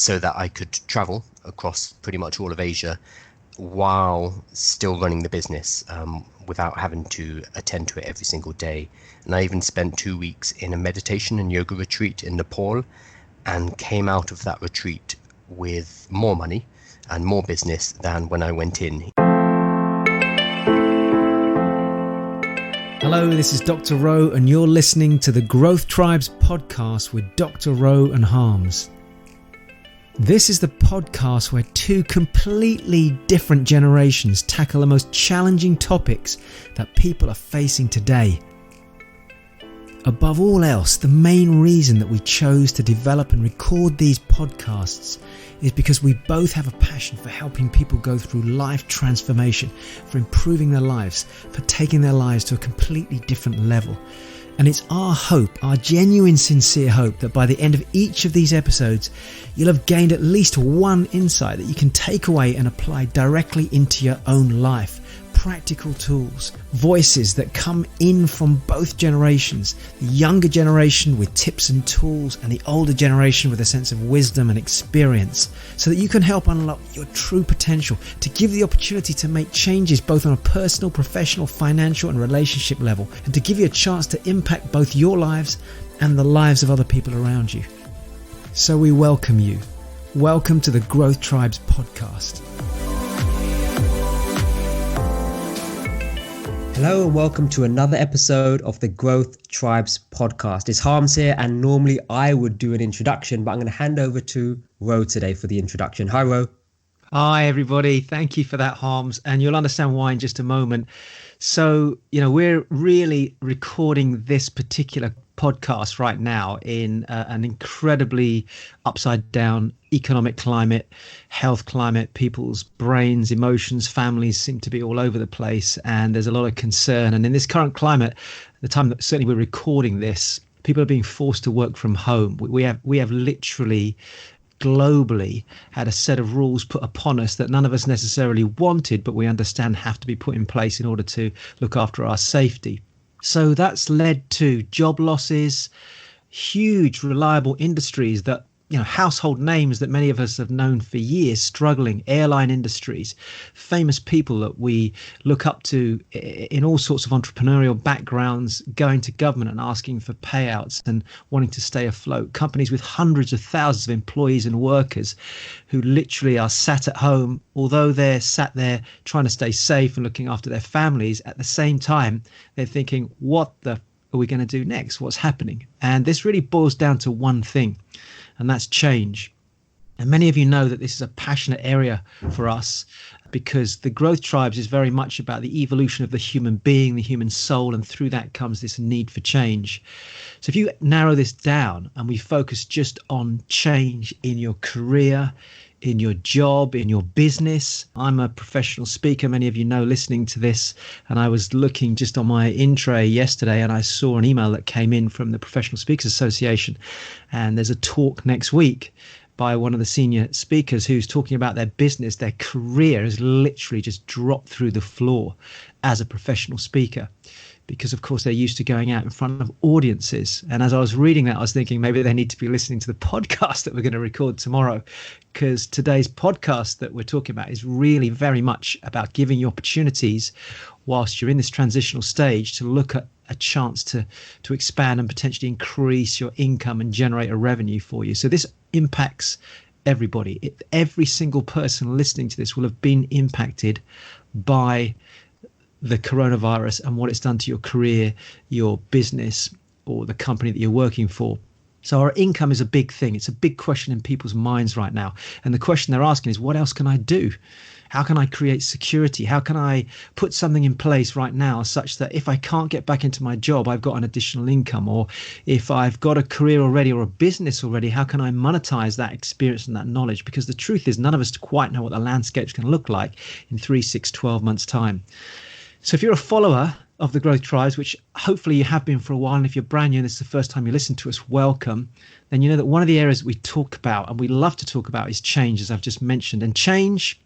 so that I could travel across pretty much all of Asia while still running the business, without having to attend to it every single day. And I even spent 2 weeks in a meditation and yoga retreat in Nepal, and came out of that retreat with more money and more business than when I went in. Hello, this is Dr. Rowe, and you're listening to the Growth Tribes podcast with Dr. Rowe and Harms. This is the podcast where two completely different generations tackle the most challenging topics that people are facing today. Above all else, the main reason that we chose to develop and record these podcasts is because we both have a passion for helping people go through life transformation, for improving their lives, for taking their lives to a completely different level. And it's our hope, our genuine, sincere hope, that by the end of each of these episodes, you'll have gained at least one insight that you can take away and apply directly into your own life. Practical tools, voices that come in from both generations, the younger generation with tips and tools, and the older generation with a sense of wisdom and experience, so that you can help unlock your true potential, to give the opportunity to make changes both on a personal, professional, financial and relationship level, and to give you a chance to impact both your lives and the lives of other people around you. So we welcome you. Welcome to the Growth Tribes podcast. Hello and welcome to another episode of the Growth Tribes podcast. It's Harms here, and normally I would do an introduction, but I'm going to hand over to Ro today for the introduction. Hi, Ro. Hi, everybody. Thank you for that, Harms, and you'll understand why in just a moment. So, we're really recording this particular podcast right now in an incredibly upside down economic climate, health climate. People's brains, emotions, families seem to be all over the place, and there's a lot of concern. And in this current climate, the time that certainly we're recording this, people are being forced to work from home. We have literally globally had a set of rules put upon us that none of us necessarily wanted, but we understand have to be put in place in order to look after our safety. So that's led to job losses, huge reliable industries that, household names that many of us have known for years struggling, airline industries, famous people that we look up to in all sorts of entrepreneurial backgrounds, going to government and asking for payouts and wanting to stay afloat, companies with hundreds of thousands of employees and workers who literally are sat at home, although they're sat there trying to stay safe and looking after their families. At the same time, they're thinking, what the are we going to do next? What's happening? And this really boils down to one thing, and that's change. And many of you know that this is a passionate area for us, because the Growth Tribes is very much about the evolution of the human being, the human soul, and through that comes this need for change. So if you narrow this down and we focus just on change in your career, in your job, in your business. I'm a professional speaker, many of you know, listening to this, and I was looking just on my in tray yesterday and I saw an email that came in from the Professional Speakers Association, and there's a talk next week by one of the senior speakers who's talking about their business. Their career has literally just dropped through the floor as a professional speaker, because of course they're used to going out in front of audiences. And as I was reading that, I was thinking maybe they need to be listening to the podcast that we're going to record tomorrow, because today's podcast that we're talking about is really very much about giving you opportunities whilst you're in this transitional stage to look at a chance to expand and potentially increase your income and generate a revenue for you. So this impacts everybody. Every single person listening to this will have been impacted by the coronavirus and what it's done to your career, your business, or the company that you're working for. So our income is a big thing. It's a big question in people's minds right now. And the question they're asking is, what else can I do? How can I create security? How can I put something in place right now such that if I can't get back into my job, I've got an additional income? Or if I've got a career already or a business already, how can I monetize that experience and that knowledge? Because the truth is, none of us quite know what the landscape's going to look like in 3, 6, 12 months' time. So if you're a follower of the Growth Tribes, which hopefully you have been for a while, and if you're brand new and this is the first time you listen to us, welcome, then you know that one of the areas that we talk about and we love to talk about is change, as I've just mentioned. And change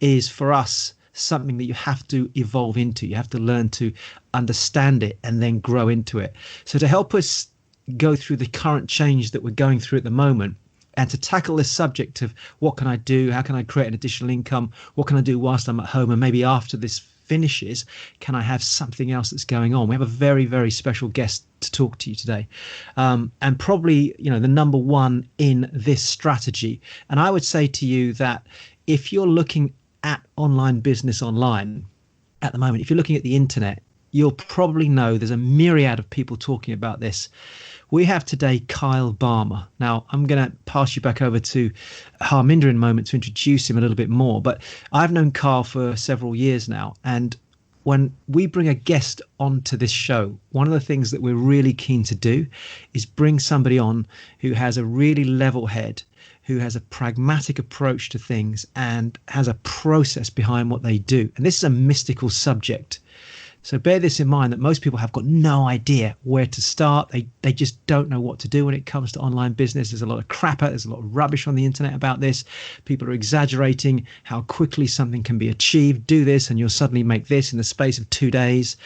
is for us something that you have to evolve into. You have to learn to understand it and then grow into it. So to help us go through the current change that we're going through at the moment, And to tackle this subject of what can I do, how can I create an additional income, what can I do whilst I'm at home, and maybe after this finishes, can I have something else that's going on? We have a very, very special guest to talk to you today, and probably, you know, the number one in this strategy. And I would say to you that if you're looking at online business online at the moment, if you're looking at the internet, you'll probably know there's a myriad of people talking about this. We have today Kyle Balmer. Now, I'm going to pass you back over to Harminder in a moment to introduce him a little bit more. But I've known Kyle for several years now. And when we bring a guest onto this show, one of the things that we're really keen to do is bring somebody on who has a really level head, who has a pragmatic approach to things and has a process behind what they do. And this is a mystical subject. So bear this in mind, that most people have got no idea where to start. They just don't know what to do when it comes to online business. There's a lot of crapper. There's a lot of rubbish on the internet about this. People are exaggerating how quickly something can be achieved. Do this and you'll suddenly make this in the space of 2 days.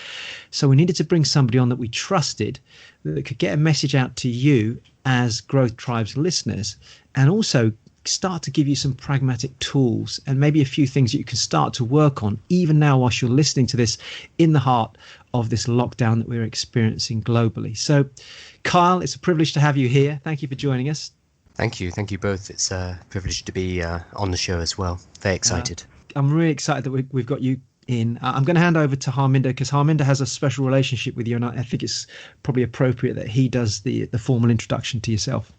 So we needed to bring somebody on that we trusted, that could get a message out to you as Growth Tribes listeners, and also start to give you some pragmatic tools and maybe a few things that you can start to work on even now whilst you're listening to this in the heart of this lockdown that we're experiencing globally. So Kyle, it's a privilege to have you here. Thank you for joining us. Thank you both. It's a privilege to be on the show as well. Very excited. I'm really excited that we've got you in. I'm going to hand over to Harminder, because Harminder has a special relationship with you, and I think it's probably appropriate that he does the formal introduction to yourself.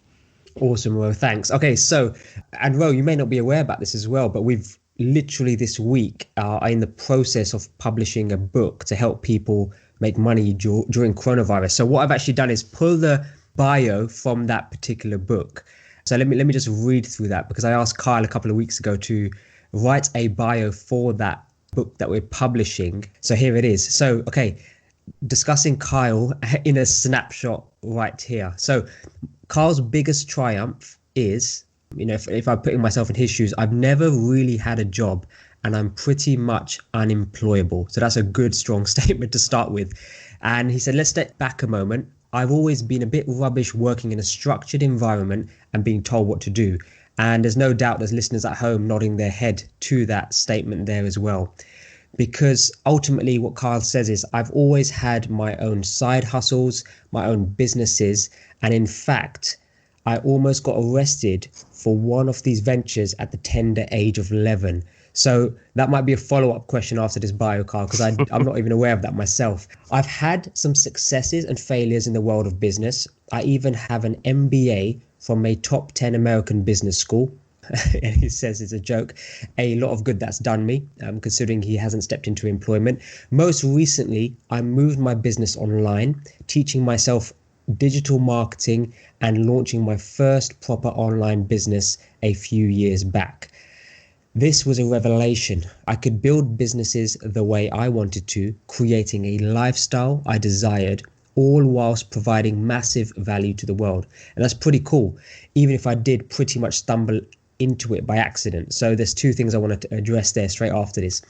Awesome, Ro. Thanks. Okay, so, and Ro, you may not be aware about this as well, but we've literally this week are in the process of publishing a book to help people make money during coronavirus. So what I've actually done is pull the bio from that particular book. So let me just read through that, because I asked Kyle a couple of weeks ago to write a bio for that book that we're publishing. So here it is. So, okay, discussing Kyle in a snapshot right here. So Kyle's biggest triumph is, you know, if I'm putting myself in his shoes, I've never really had a job and I'm pretty much unemployable. So that's a good, strong statement to start with. And he said, let's step back a moment. I've always been a bit rubbish working in a structured environment and being told what to do. And there's no doubt there's listeners at home nodding their head to that statement there as well. Because ultimately what Kyle says is, I've always had my own side hustles, my own businesses. And in fact, I almost got arrested for one of these ventures at the tender age of 11. So that might be a follow-up question after this bio, Kyle, because I'm not even aware of that myself. I've had some successes and failures in the world of business. I even have an MBA from a top 10 American business school. And he says it's a joke. A lot of good that's done me, considering he hasn't stepped into employment. Most recently, I moved my business online, teaching myself digital marketing and launching my first proper online business a few years back. This was a revelation. I could build businesses the way I wanted to, creating a lifestyle I desired, all whilst providing massive value to the world. And that's pretty cool, even if I did pretty much stumble into it by accident. So there's two things I wanted to address there straight after this.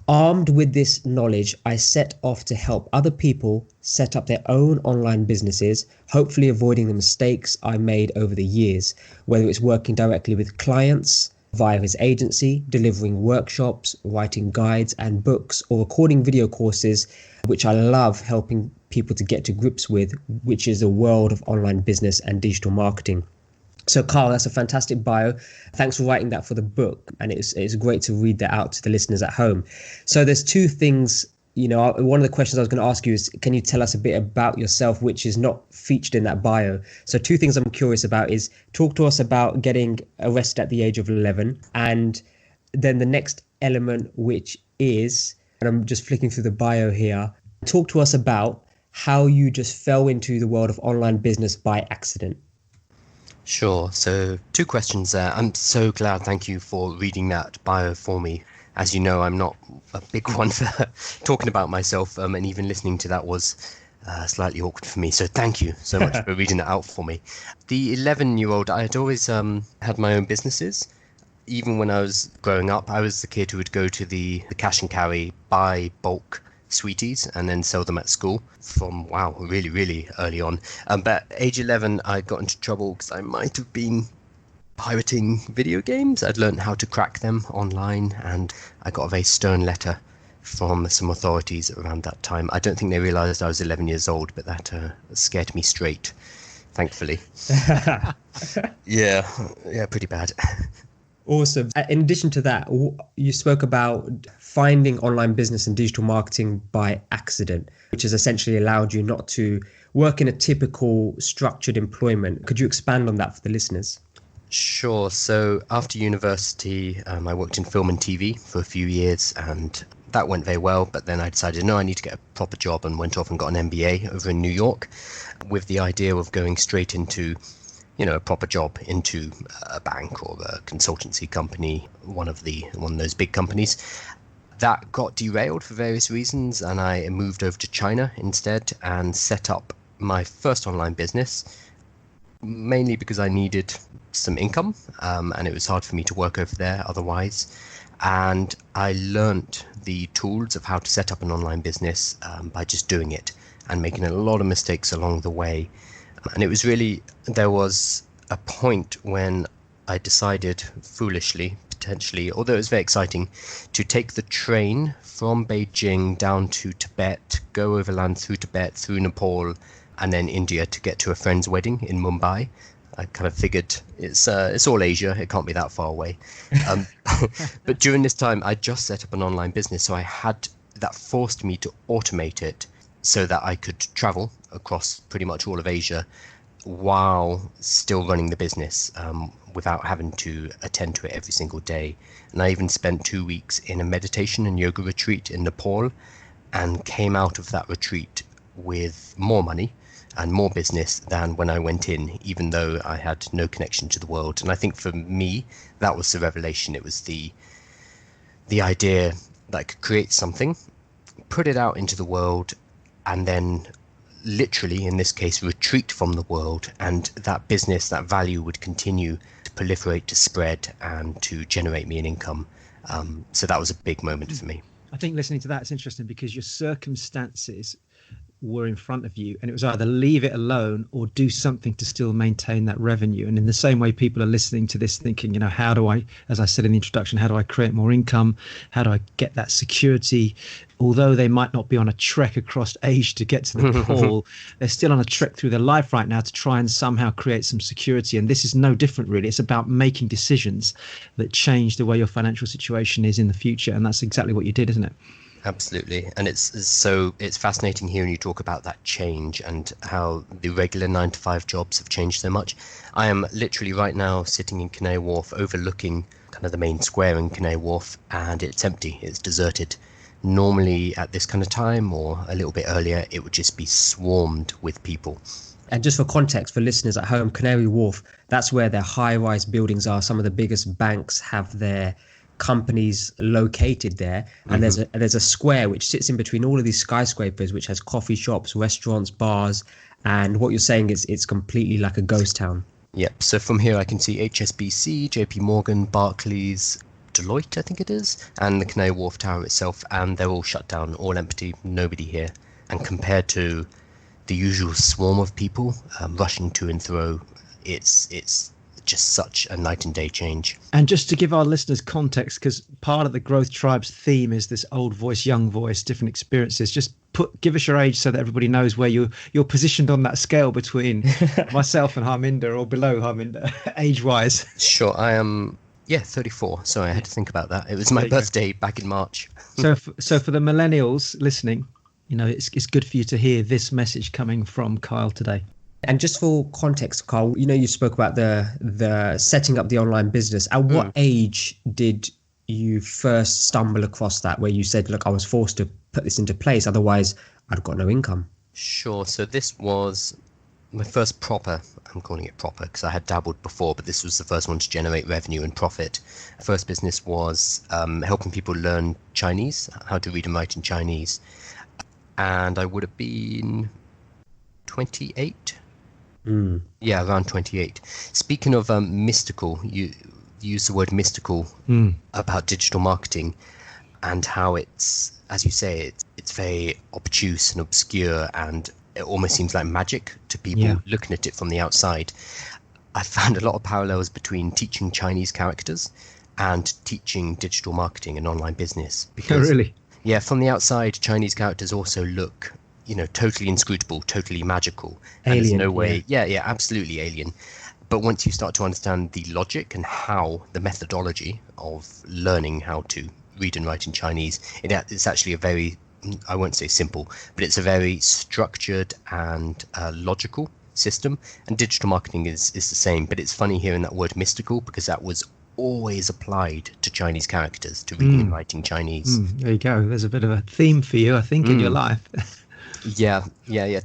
Armed with this knowledge, I set off to help other people set up their own online businesses, hopefully avoiding the mistakes I made over the years, whether it's working directly with clients via his agency, delivering workshops, writing guides and books, or recording video courses, which I love helping people to get to grips with, which is the world of online business and digital marketing. So Carl, that's a fantastic bio. Thanks for writing that for the book. And it's great to read that out to the listeners at home. So there's two things, you know, one of the questions I was going to ask you is, can you tell us a bit about yourself, which is not featured in that bio? So two things I'm curious about is, talk to us about getting arrested at the age of 11. And then the next element, which is, and I'm just flicking through the bio here, talk to us about how you just fell into the world of online business by accident. Sure. So 2 questions there. I'm so glad. Thank you for reading that bio for me. As you know, I'm not a big one for talking about myself, and even listening to that was slightly awkward for me. So thank you so much for reading that out for me. The 11-year-old, I had always had my own businesses. Even when I was growing up, I was the kid who would go to the cash and carry, buy bulk sweeties and then sell them at school from, really, really early on. But at age 11, I got into trouble because I might have been pirating video games. I'd learned how to crack them online, and I got a very stern letter from some authorities around that time. I don't think they realized I was 11 years old, but that scared me straight, thankfully. Yeah, pretty bad. Awesome. In addition to that, you spoke about finding online business and digital marketing by accident, which has essentially allowed you not to work in a typical structured employment. Could you expand on that for the listeners? Sure. So after university, I worked in film and TV for a few years, and that went very well. But then I decided, no, I need to get a proper job, and went off and got an MBA over in New York with the idea of going straight into a proper job into a bank or a consultancy company, one of those big companies. That got derailed for various reasons, and I moved over to China instead and set up my first online business, mainly because I needed some income, and it was hard for me to work over there otherwise. And I learnt the tools of how to set up an online business by just doing it and making a lot of mistakes along the way. And it was really, there was a point when I decided foolishly, potentially, although it was very exciting, to take the train from Beijing down to Tibet, go overland through Tibet, through Nepal, and then India to get to a friend's wedding in Mumbai. I kind of figured it's all Asia, it can't be that far away. But during this time, I just set up an online business, so that forced me to automate it so that I could travel across pretty much all of Asia while still running the business without having to attend to it every single day. And I even spent 2 weeks in a meditation and yoga retreat in Nepal, and came out of that retreat with more money and more business than when I went in, even though I had no connection to the world. And I think for me, that was the revelation. It was the idea that I could create something, put it out into the world, and then literally, in this case, retreat from the world, and that business, that value would continue to proliferate, to spread, and to generate me an income. So that was a big moment for me. I think listening to that, it's interesting because your circumstances were in front of you, and it was either leave it alone or do something to still maintain that revenue. And in the same way, people are listening to this thinking, how do I, as I said in the introduction, how do I create more income? How do I get that security? Although they might not be on a trek across Asia to get to the pole, they're still on a trek through their life right now to try and somehow create some security. And this is no different, really. It's about making decisions that change the way your financial situation is in the future. And that's exactly what you did, isn't it? Absolutely. And it's fascinating hearing you talk about that change and how the regular 9-to-5 jobs have changed so much. I am literally right now sitting in Canary Wharf overlooking kind of the main square in Canary Wharf, and it's empty, it's deserted. Normally at this kind of time or a little bit earlier, it would just be swarmed with people. And just for context for listeners at home, Canary Wharf, that's where their high-rise buildings are. Some of the biggest banks have their companies located there, and there's a square which sits in between all of these skyscrapers, which has coffee shops, restaurants, bars, and what you're saying is it's completely like a ghost town. Yep. So from here I can see HSBC, JP Morgan, Barclays, Deloitte, I think it is, and the Canary Wharf Tower itself, and they're all shut down, all empty, nobody here. And compared to the usual swarm of people rushing to and fro, it's just such a night and day change. And just to give our listeners context, because part of the Growth Tribe's theme is this old voice, young voice, different experiences, just give us your age so that everybody knows where you're positioned on that scale between myself and Harminder, or below Harminder, age-wise. Sure, I am 34. Sorry, I had to think about that. It was my birthday back in March. So for the millennials listening, it's good for you to hear this message coming from Kyle today. And just for context, Carl, you spoke about the setting up the online business. At what age did you first stumble across that, where you said, look, I was forced to put this into place, otherwise I'd got no income? Sure. So this was my first proper, I'm calling it proper because I had dabbled before, but this was the first one to generate revenue and profit. First business was helping people learn Chinese, how to read and write in Chinese. And I would have been 28. Yeah, around 28. Speaking of mystical, you use the word mystical about digital marketing, and how it's, as you say, it's very obtuse and obscure, and it almost seems like magic to people looking at it from the outside. I found a lot of parallels between teaching Chinese characters and teaching digital marketing and online business. Oh, Because, really? yeah, from the outside, Chinese characters also look, totally inscrutable, totally magical. And there's Alien, no way, yeah, absolutely alien. But once you start to understand the logic and how the methodology of learning how to read and write in Chinese, it's actually a very, I won't say simple, but it's a very structured and logical system. And digital marketing is the same. But it's funny hearing that word mystical, because that was always applied to Chinese characters, to reading and writing Chinese. There you go. There's a bit of a theme for you, I think, in your life. Yeah.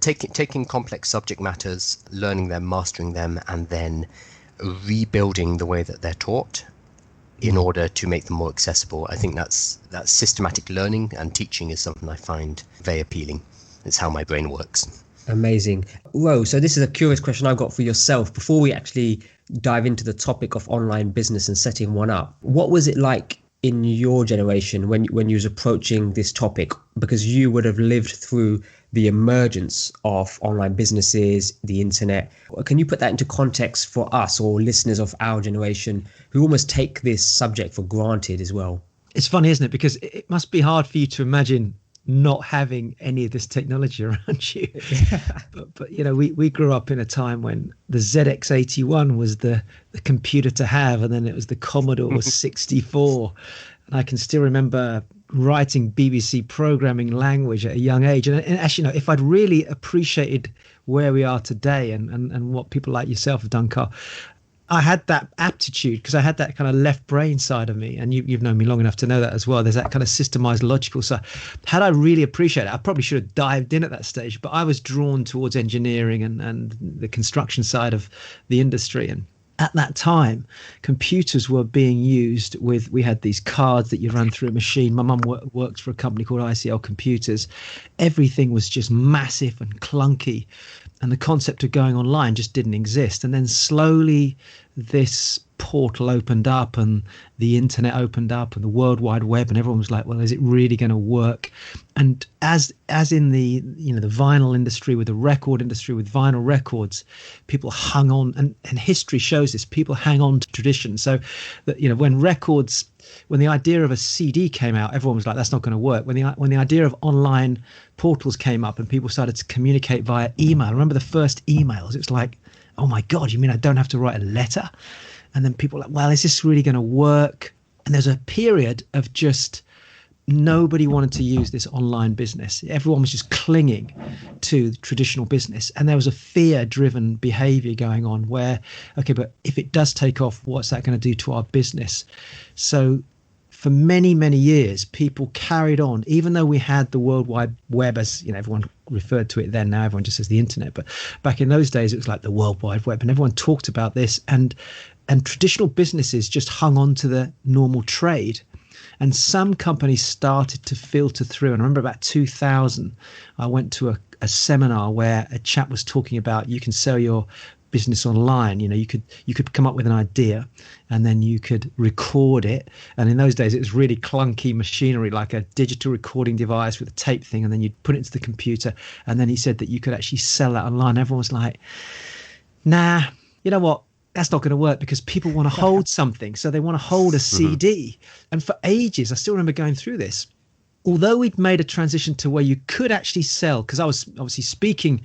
Taking complex subject matters, learning them, mastering them, and then rebuilding the way that they're taught in order to make them more accessible. I think that's systematic learning and teaching is something I find very appealing. It's how my brain works. Amazing. Whoa, so this is a curious question I've got for yourself. Before we actually dive into the topic of online business and setting one up, what was it like in your generation when you was approaching this topic? Because you would have lived through the emergence of online businesses, the internet. Can you put that into context for us or listeners of our generation who almost take this subject for granted as well? It's funny, isn't it? Because it must be hard for you to imagine not having any of this technology around you. But we grew up in a time when the ZX81 was the computer to have, and then it was the Commodore 64. And I can still remember writing BBC programming language at a young age. And actually, if I'd really appreciated where we are today and what people like yourself have done, Carl, I had that aptitude because I had that kind of left brain side of me. And you've known me long enough to know that as well. There's that kind of systemized logical side. Had I really appreciated it, I probably should have dived in at that stage. But I was drawn towards engineering and the construction side of the industry. And at that time, computers were being used we had these cards that you run through a machine. My mum worked for a company called ICL Computers. Everything was just massive and clunky. And the concept of going online just didn't exist. And then slowly this portal opened up and the internet opened up and the World Wide Web, and everyone was like, well, is it really going to work? And as in the the vinyl industry, with the record industry, with vinyl records, people hung on, and history shows this, people hang on to tradition. So that when the idea of a CD came out, everyone was like, that's not going to work. When the idea of online portals came up and people started to communicate via email, I remember the first emails, it was like, oh my God, you mean I don't have to write a letter? And then people were like, well, is this really going to work? And there's a period of just nobody wanted to use this online business. Everyone was just clinging to traditional business. And there was a fear-driven behavior going on where, okay, but if it does take off, what's that going to do to our business? So for many, many years, people carried on, even though we had the World Wide Web, as everyone referred to it then. Now everyone just says the internet. But back in those days, it was like the World Wide Web, and everyone talked about this. And traditional businesses just hung on to the normal trade. And some companies started to filter through. And I remember about 2000, I went to a seminar where a chap was talking about you can sell your business online. You could come up with an idea and then you could record it. And in those days, it was really clunky machinery, like a digital recording device with a tape thing. And then you'd put it into the computer. And then he said that you could actually sell that online. Everyone was like, nah, you know what? That's not going to work because people want to hold something. So they want to hold a CD. And for ages, I still remember going through this. Although we'd made a transition to where you could actually sell, because I was obviously speaking,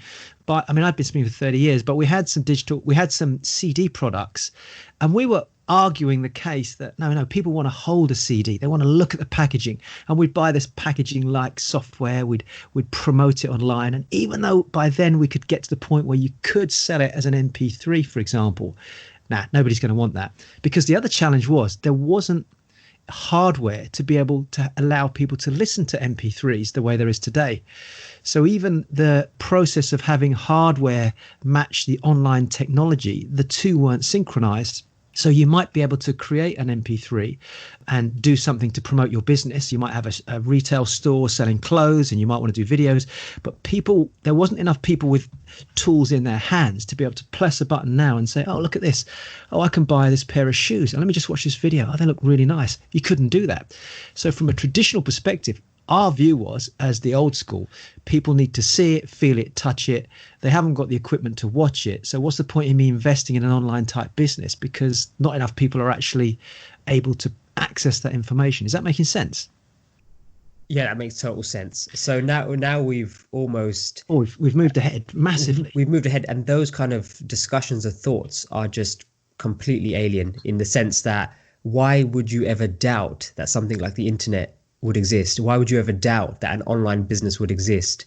I've been speaking for 30 years, but we had some CD products, and we were arguing the case that no, people want to hold a CD. They want to look at the packaging, and we'd buy this packaging like software. We'd promote it online. And even though by then we could get to the point where you could sell it as an MP3, for example, nobody's going to want that, because the other challenge was there wasn't hardware to be able to allow people to listen to MP3s the way there is today. So even the process of having hardware match the online technology, the two weren't synchronized. So you might be able to create an MP3 and do something to promote your business. You might have a retail store selling clothes and you might want to do videos, but there wasn't enough people with tools in their hands to be able to press a button now and say, oh, look at this. Oh, I can buy this pair of shoes. And let me just watch this video. Oh, they look really nice. You couldn't do that. So from a traditional perspective, our view was, as the old school, people need to see it, feel it, touch it. They haven't got the equipment to watch it. So what's the point in me investing in an online type business? Because not enough people are actually able to access that information. Is that making sense? Yeah, that makes total sense. So now we've almost we've moved ahead massively. We've moved ahead, and those kind of discussions or thoughts are just completely alien, in the sense that why would you ever doubt that something like the internet would exist? Why would you ever doubt that an online business would exist?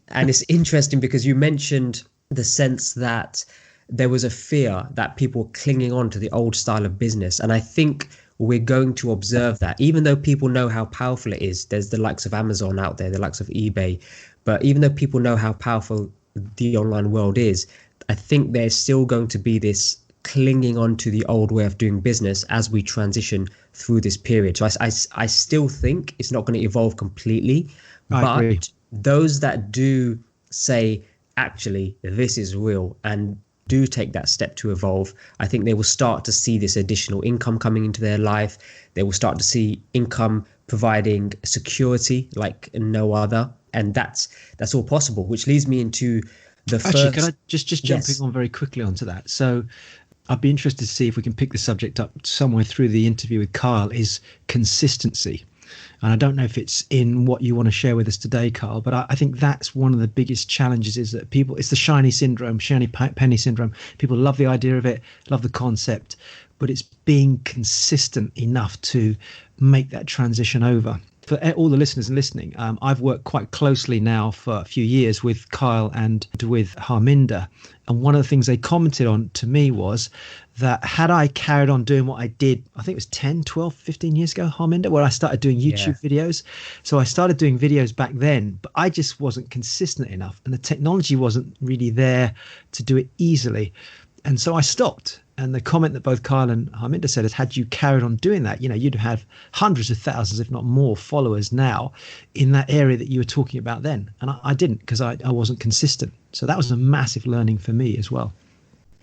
And it's interesting because you mentioned the sense that there was a fear that people were clinging on to the old style of business. And I think we're going to observe that, even though people know how powerful it is. There's the likes of Amazon out there, the likes of eBay. But even though people know how powerful the online world is, I think there's still going to be this clinging on to the old way of doing business as we transition through this period. So I still think it's not going to evolve completely. I agree. Those that do say, actually, this is real, and do take that step to evolve, I think they will start to see this additional income coming into their life. They will start to see income providing security like no other. And that's all possible, which leads me into the first... Actually, can I just jumping on very quickly onto that? So I'd be interested to see if we can pick the subject up somewhere through the interview with Kyle, is consistency. And I don't know if it's in what you want to share with us today, Carl, but I think that's one of the biggest challenges, is that people, it's the shiny penny syndrome. People love the idea of it, love the concept, but it's being consistent enough to make that transition over. For all the listeners listening, I've worked quite closely now for a few years with Kyle and with Harminder. And one of the things they commented on to me was that had I carried on doing what I did, I think it was 10, 12, 15 years ago, Harminder, where I started doing YouTube videos. So I started doing videos back then, but I just wasn't consistent enough. And the technology wasn't really there to do it easily. And so I stopped. And the comment that both Kyle and Harminder said is, had you carried on doing that, you'd have hundreds of thousands, if not more, followers now in that area that you were talking about then. And I didn't, because I wasn't consistent. So that was a massive learning for me as well.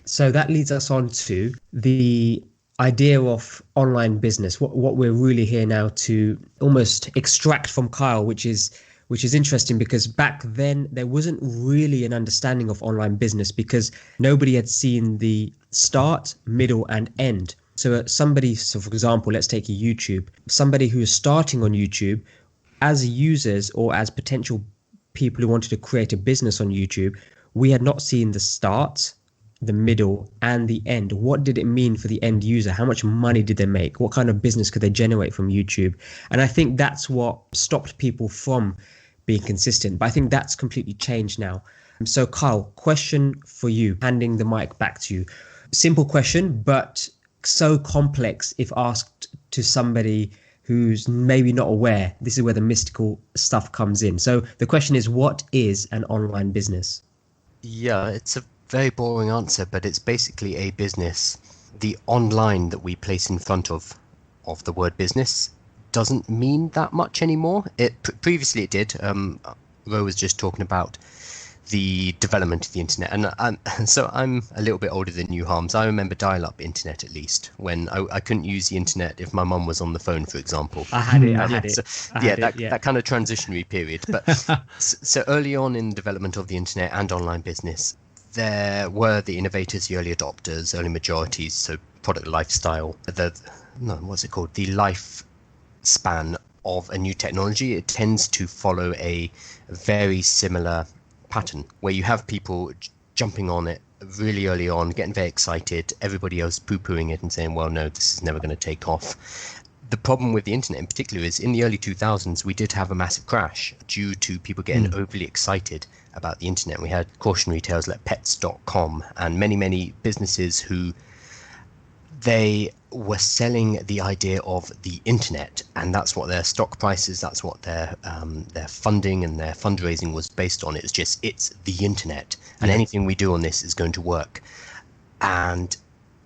So that leads us on to the idea of online business, what we're really here now to almost extract from Kyle, which is interesting, because back then there wasn't really an understanding of online business, because nobody had seen the start, middle and end. So for example, let's take YouTube, somebody who is starting on YouTube as users or as potential people who wanted to create a business on YouTube, we had not seen the start, the middle and the end. What did it mean for the end user? How much money did they make? What kind of business could they generate from YouTube? And I think that's what stopped people from being consistent. But I think that's completely changed now. So Kyle, question for you, handing the mic back to you. Simple question, but so complex if asked to somebody who's maybe not aware. This is where the mystical stuff comes in. So the question is, what is an online business? Yeah, it's a very boring answer, but it's basically a business. The online that we place in front of the word business doesn't mean that much anymore. Previously it did. Ro was just talking about the development of the internet, and so I'm a little bit older than you, Harms. I remember dial-up internet, at least, when I couldn't use the internet if my mum was on the phone, for example. I had it. So, that kind of transitionary period. But so early on in the development of the internet and online business, there were the innovators, the early adopters, early majorities, so product lifestyle, the lifespan of a new technology. It tends to follow a very similar pattern, where you have people jumping on it really early on, getting very excited, everybody else poo-pooing it and saying, well, no, this is never going to take off. The problem with the internet in particular is, in the early 2000s, we did have a massive crash due to people getting overly excited about the internet. We had cautionary tales like pets.com and many, many businesses who they were selling the idea of the internet, and that's what their stock prices, that's what their funding and their fundraising was based on. It's the internet, and anything we do on this is going to work. And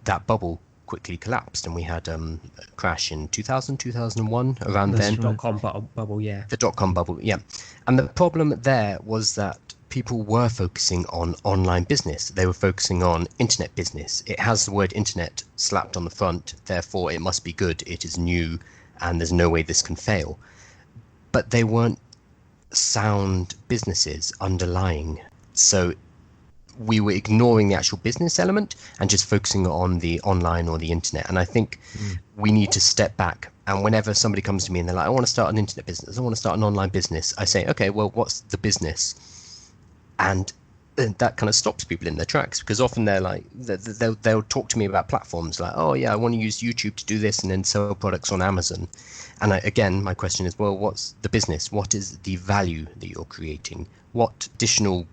that bubble quickly collapsed, and we had a crash in 2000, 2001, around then. The dot-com bubble, yeah. The dot-com bubble, yeah. And the problem there was that people were focusing on online business. They were focusing on internet business. It has the word internet slapped on the front, therefore it must be good, it is new, and there's no way this can fail. but they weren't sound businesses underlying. So we were ignoring the actual business element and just focusing on the online or the internet. And I think we need to step back. And whenever somebody comes to me and they're like, I want to start an internet business, I want to start an online business, I say, okay, well, what's the business? And that kind of stops people in their tracks, because often they're like, they'll talk to me about platforms like, oh yeah, I want to use YouTube to do this and then sell products on Amazon. And again, my question is, well, what's the business? What is the value that you're creating? What additional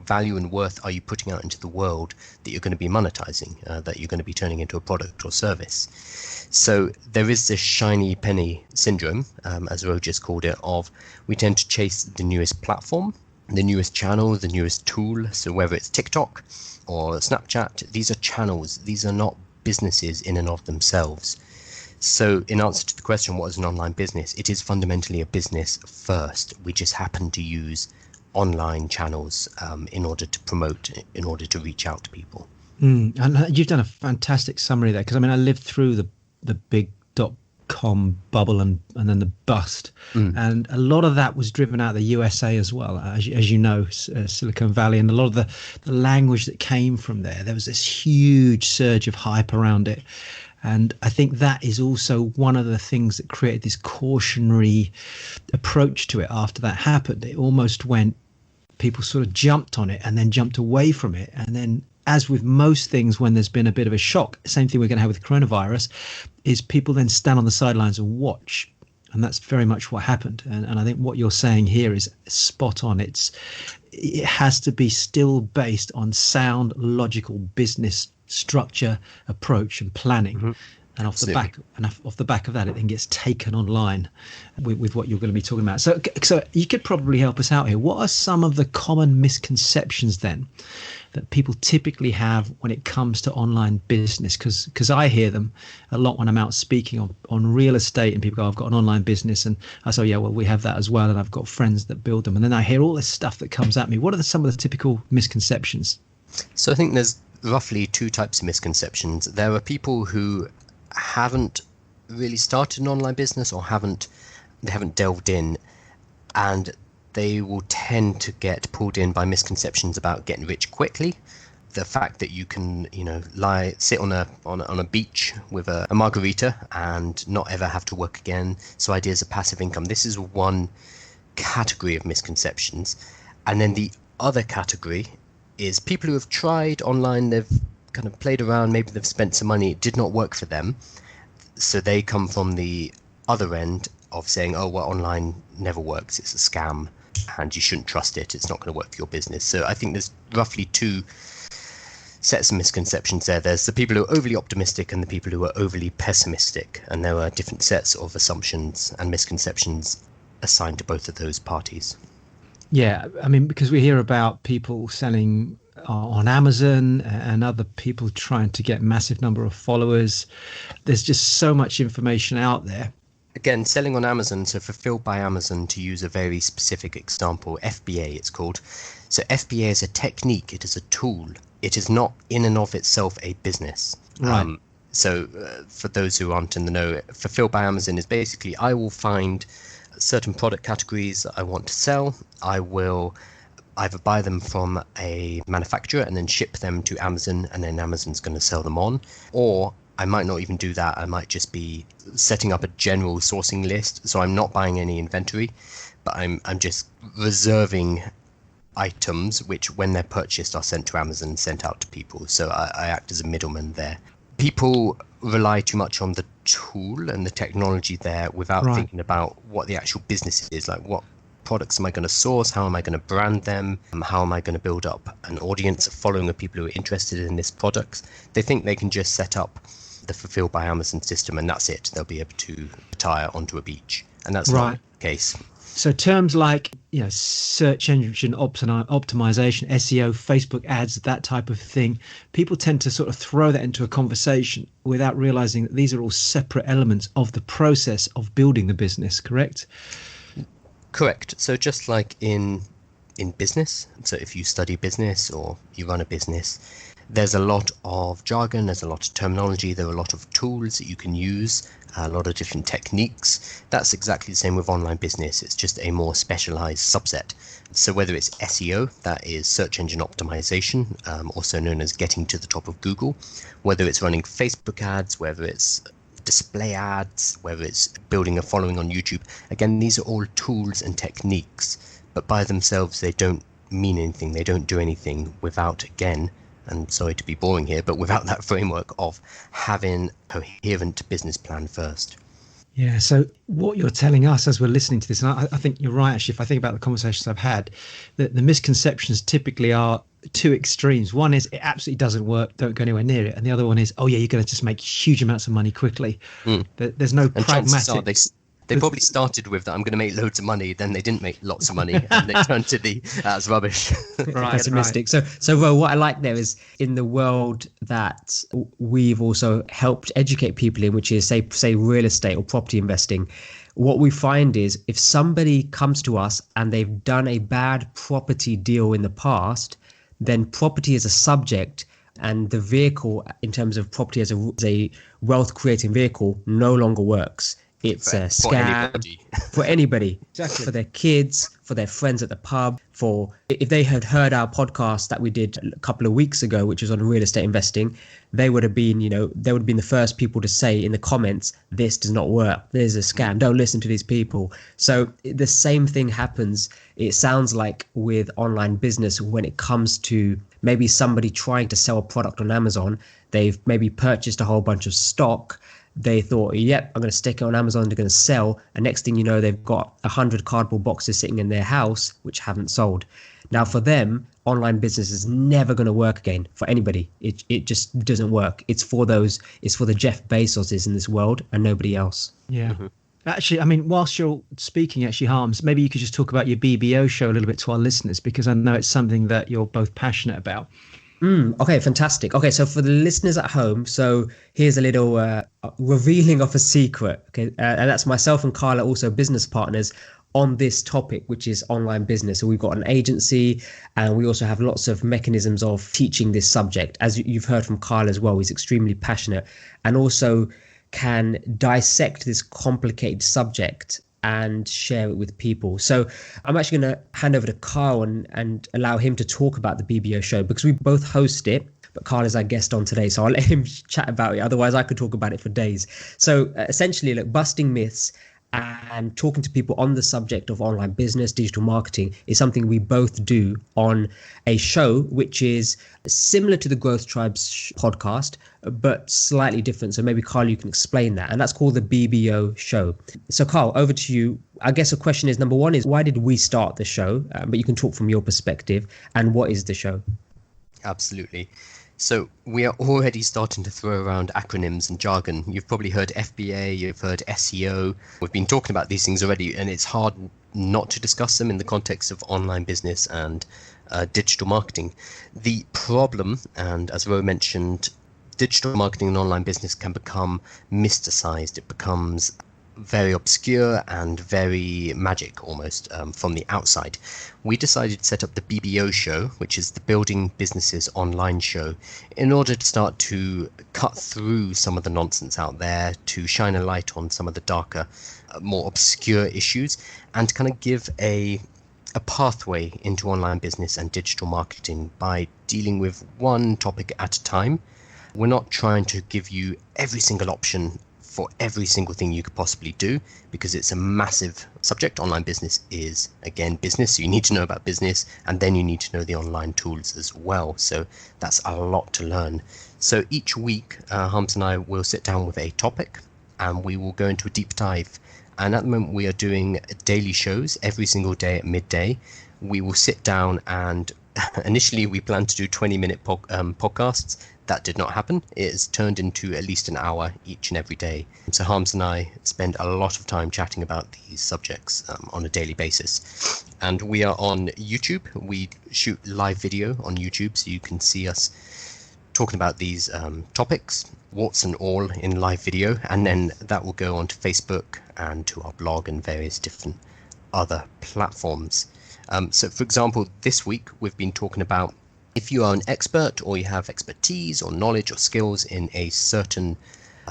value and worth are you putting out into the world that you're going to be monetizing, that you're going to be turning into a product or service? So there is this shiny penny syndrome, as Roger's called it, of we tend to chase the newest platform, the newest channel, the newest tool. So whether it's TikTok or Snapchat, these are channels. These are not businesses in and of themselves. So in answer to the question, what is an online business? It is fundamentally a business first. We just happen to use online channels in order to promote, in order to reach out to people. And you've done a fantastic summary there, because I mean, I lived through the big .com bubble and then the bust, and a lot of that was driven out of the USA as well, as you know, Silicon Valley, and a lot of the language that came from there was this huge surge of hype around it. And I think that is also one of the things that created this cautionary approach to it after that happened. It almost went, people sort of jumped on it and then jumped away from it. And then, as with most things, when there's been a bit of a shock, same thing we're going to have with coronavirus, is people then stand on the sidelines and watch. And that's very much what happened. And I think what you're saying here is spot on. It has to be still based on sound, logical business structure, approach, and planning. And off the back of that, it then gets taken online with what you're going to be talking about. So you could probably help us out here. What are some of the common misconceptions then that people typically have when it comes to online business? Because I hear them a lot when I'm out speaking on real estate, and people go, I've got an online business, and I say, yeah, well, we have that as well, and I've got friends that build them. And then I hear all this stuff that comes at me. What are some of the typical misconceptions? So I think there's roughly two types of misconceptions. There are people who haven't really started an online business, or they haven't delved in, and they will tend to get pulled in by misconceptions about getting rich quickly. The fact that you can, sit on a beach with a margarita and not ever have to work again. So ideas of passive income. This is one category of misconceptions. And then the other category is people who have tried online, they've kind of played around, maybe they've spent some money, it did not work for them. So they come from the other end of saying, oh, well, online never works, it's a scam, and you shouldn't trust it, it's not going to work for your business. So I think there's roughly two sets of misconceptions there. There's the people who are overly optimistic and the people who are overly pessimistic, and there are different sets of assumptions and misconceptions assigned to both of those parties. Yeah, I mean, because we hear about people selling on Amazon and other people trying to get massive number of followers. There's just so much information out there. Again, selling on Amazon, so fulfilled by Amazon, to use a very specific example, FBA it's called. So FBA is a technique, it is a tool. It is not in and of itself a business. Right. So for those who aren't in the know, fulfilled by Amazon is basically, I will find certain product categories that I want to sell. I will either buy them from a manufacturer and then ship them to Amazon, and then Amazon's going to sell them on. Or I might not even do that. I might just be setting up a general sourcing list. So I'm not buying any inventory, but I'm just reserving items which, when they're purchased, are sent to Amazon and sent out to people. So I act as a middleman there. People rely too much on the tool and the technology there without thinking about what the actual business is. Like, what products am I going to source? How am I going to brand them? How am I going to build up an audience, a following of people who are interested in this product? They think they can just set up the Fulfilled by Amazon system and that's it. They'll be able to retire onto a beach. And that's not the case. So terms like, search engine optimization, SEO, Facebook ads, that type of thing, people tend to sort of throw that into a conversation without realizing that these are all separate elements of the process of building the business, correct? Correct. So just like in business, so if you study business or you run a business, There's a lot of jargon, there's a lot of terminology, there are a lot of tools that you can use, a lot of different techniques. That's exactly the same with online business. It's just a more specialized subset. So whether it's SEO, that is search engine optimization, also known as getting to the top of Google, whether it's running Facebook ads, whether it's display ads, whether it's building a following on YouTube, again, these are all tools and techniques, but by themselves, they don't mean anything. They don't do anything without, again, and sorry to be boring here, but without that framework of having a coherent business plan first. Yeah, so what you're telling us as we're listening to this, and I think you're right, actually, if I think about the conversations I've had, the misconceptions typically are two extremes. One is it absolutely doesn't work, don't go anywhere near it. And the other one is, oh yeah, you're going to just make huge amounts of money quickly. There's no and pragmatic. They probably started with that, I'm going to make loads of money, then they didn't make lots of money, and they turned to that's rubbish. Right, pessimistic. Right. So Ro, what I like there is in the world that we've also helped educate people in, which is say real estate or property investing. What we find is if somebody comes to us and they've done a bad property deal in the past, then property as a subject and the vehicle in terms of property as a wealth creating vehicle no longer works. It's a scam for anybody, exactly. For their kids, for their friends at the pub, if they had heard our podcast that we did a couple of weeks ago, which was on real estate investing, they would have been the first people to say in the comments, this does not work. There's a scam. Don't listen to these people. So the same thing happens. It sounds like with online business when it comes to maybe somebody trying to sell a product on Amazon, they've maybe purchased a whole bunch of stock. They thought, yep, I'm going to stick it on Amazon, they're going to sell. And next thing you know, they've got 100 cardboard boxes sitting in their house, which haven't sold. Now, for them, online business is never going to work again for anybody. It just doesn't work. It's for the Jeff Bezoses in this world and nobody else. Yeah. Mm-hmm. Actually, I mean, whilst you're speaking, actually, Harms, maybe you could just talk about your BBO show a little bit to our listeners, because I know it's something that you're both passionate about. Okay, fantastic. Okay, so for the listeners at home, so here's a little revealing of a secret. Okay, and that's myself and Carla, also business partners on this topic, which is online business. So we've got an agency and we also have lots of mechanisms of teaching this subject. As you've heard from Carla as well, he's extremely passionate and also can dissect this complicated subject and share it with people. So I'm actually going to hand over to Carl and allow him to talk about the BBO show because we both host it, but Carl is our guest on today. So I'll let him chat about it. Otherwise I could talk about it for days. So essentially, look, busting myths and talking to people on the subject of online business, digital marketing is something we both do on a show which is similar to the Growth Tribes podcast, but slightly different. So maybe, Carl, you can explain that. And that's called the BBO show. So, Carl, over to you. I guess the question is, number one is, why did we start the show? But you can talk from your perspective. And what is the show? Absolutely. So we are already starting to throw around acronyms and jargon. You've probably heard FBA, you've heard SEO. We've been talking about these things already, and it's hard not to discuss them in the context of online business and digital marketing. The problem, and as Ro mentioned, digital marketing and online business can become mysticized. It becomes very obscure and very magic almost from the outside. We decided to set up the BBO show, which is the Building Businesses Online show, in order to start to cut through some of the nonsense out there, to shine a light on some of the darker, more obscure issues, and kind of give a pathway into online business and digital marketing by dealing with one topic at a time. We're not trying to give you every single option for every single thing you could possibly do, because it's a massive subject. Online business is, again, business. So you need to know about business, and then you need to know the online tools as well. So that's a lot to learn. So each week, Harms and I will sit down with a topic, and we will go into a deep dive. And at the moment, we are doing daily shows every single day at midday. We will sit down and initially we planned to do 20-minute podcasts. That did not happen. It has turned into at least an hour each and every day. So Harms and I spend a lot of time chatting about these subjects on a daily basis. And we are on YouTube. We shoot live video on YouTube, so you can see us talking about these topics, warts and all, in live video. And then that will go onto Facebook and to our blog and various different other platforms. So, for example, this week we've been talking about If you are an expert or you have expertise or knowledge or skills in a certain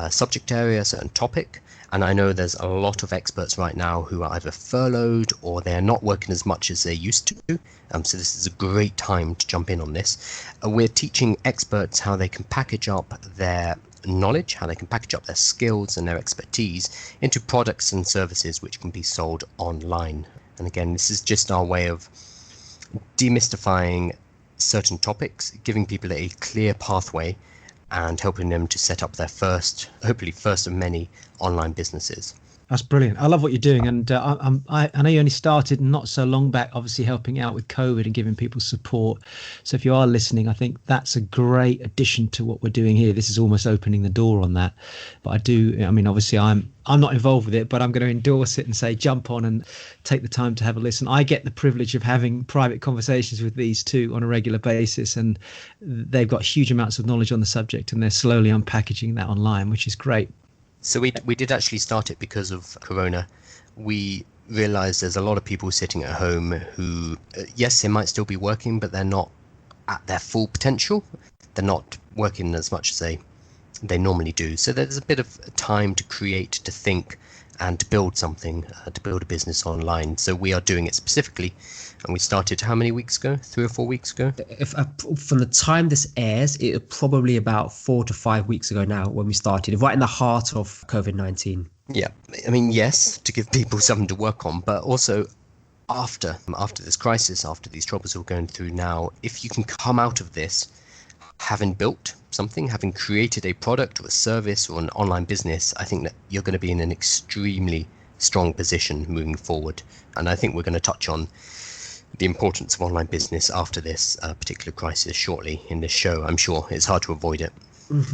subject area, a certain topic, and I know there's a lot of experts right now who are either furloughed or they're not working as much as they used to. So this is a great time to jump in on this. We're teaching experts how they can package up their knowledge, how they can package up their skills and their expertise into products and services which can be sold online. And again, this is just our way of demystifying certain topics, giving people a clear pathway and helping them to set up their hopefully first of many online businesses. That's brilliant. I love what you're doing. And I know you only started not so long back, obviously helping out with COVID and giving people support. So if you are listening, I think that's a great addition to what we're doing here. This is almost opening the door on that. But obviously I'm not involved with it, but I'm going to endorse it and say, jump on and take the time to have a listen. I get the privilege of having private conversations with these two on a regular basis, and they've got huge amounts of knowledge on the subject, and they're slowly unpackaging that online, which is great. So we did actually start it because of Corona. We realized there's a lot of people sitting at home who, yes, they might still be working, but they're not at their full potential. They're not working as much as they normally do. So there's a bit of time to create, to think, and to build something, to build a business online. So we are doing it specifically. And we started how many weeks ago? 3 or 4 weeks ago? From the time this airs, it's probably about 4 to 5 weeks ago now when we started, right in the heart of COVID-19. Yeah. I mean, yes, to give people something to work on, but also after this crisis, after these troubles we're going through now, if you can come out of this having built something, having created a product or a service or an online business, I think that you're going to be in an extremely strong position moving forward. And I think we're going to touch on the importance of online business after this particular crisis shortly in this show. I'm sure it's hard to avoid it.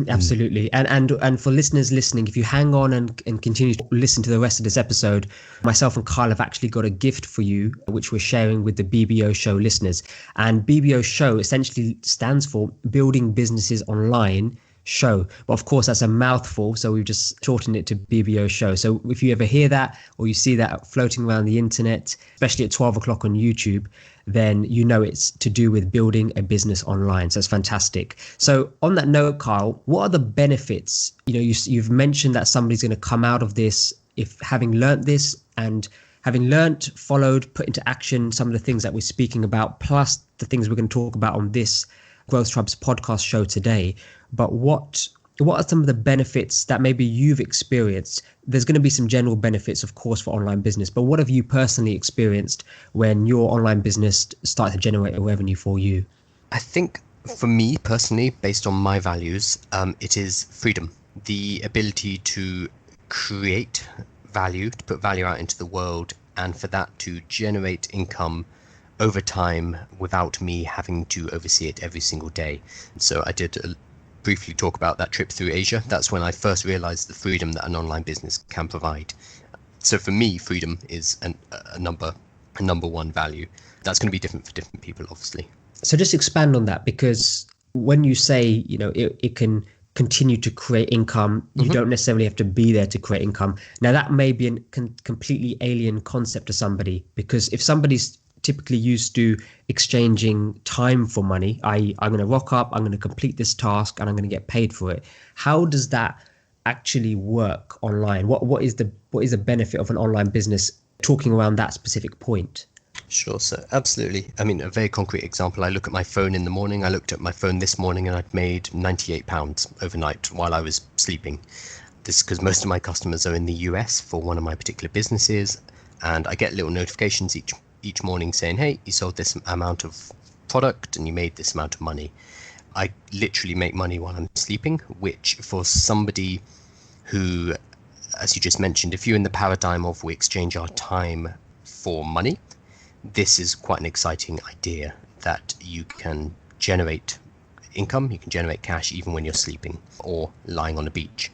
Absolutely. And for listeners listening, if you hang on and continue to listen to the rest of this episode, myself and Kyle have actually got a gift for you, which we're sharing with the BBO Show listeners. And BBO Show essentially stands for Building Businesses Online Show. But of course, that's a mouthful, so we've just shortened it to BBO Show. So if you ever hear that or you see that floating around the internet, especially at 12 o'clock on YouTube, then you know it's to do with building a business online. So it's fantastic. So on that note, Kyle, what are the benefits? You've mentioned that somebody's going to come out of this if having learnt this and having learnt, followed, put into action some of the things that we're speaking about, plus the things we're going to talk about on this Growth Tribes podcast show today. But what are some of the benefits that maybe you've experienced? There's going to be some general benefits, of course, for online business, but what have you personally experienced when your online business started to generate a revenue for you? I think for me personally, based on my values, it is freedom, the ability to create value, to put value out into the world, and for that to generate income over time without me having to oversee it every single day. So I did briefly talk about that trip through Asia. That's when I first realized the freedom that an online business can provide. So for me, freedom is a number one value. That's going to be different for different people, obviously. So just expand on that, because when you say, it can continue to create income, you don't necessarily have to be there to create income. Now, that may be a completely alien concept to somebody, because if somebody's typically used to exchanging time for money, i.e. I'm going to rock up, I'm going to complete this task, and I'm going to get paid for it. How does that actually work online? What is the benefit of an online business, talking around that specific point? Sure, so absolutely. I mean, a very concrete example, I look at my phone in the morning. I looked at my phone this morning and I'd made £98 overnight while I was sleeping. This is because most of my customers are in the US for one of my particular businesses, and I get little notifications each morning saying, hey, you sold this amount of product and you made this amount of money. I literally make money while I'm sleeping, which for somebody who, as you just mentioned, if you're in the paradigm of we exchange our time for money, this is quite an exciting idea that you can generate income, you can generate cash even when you're sleeping or lying on a beach.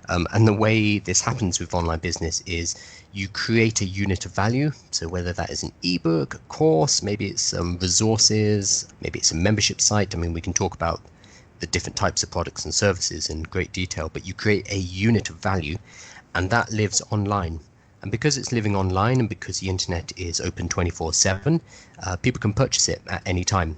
And the way this happens with online business is you create a unit of value. So whether that is an ebook, a course, maybe it's some resources, maybe it's a membership site. I mean, we can talk about the different types of products and services in great detail, but you create a unit of value and that lives online. And because it's living online and because the internet is open 24/7, people can purchase it at any time.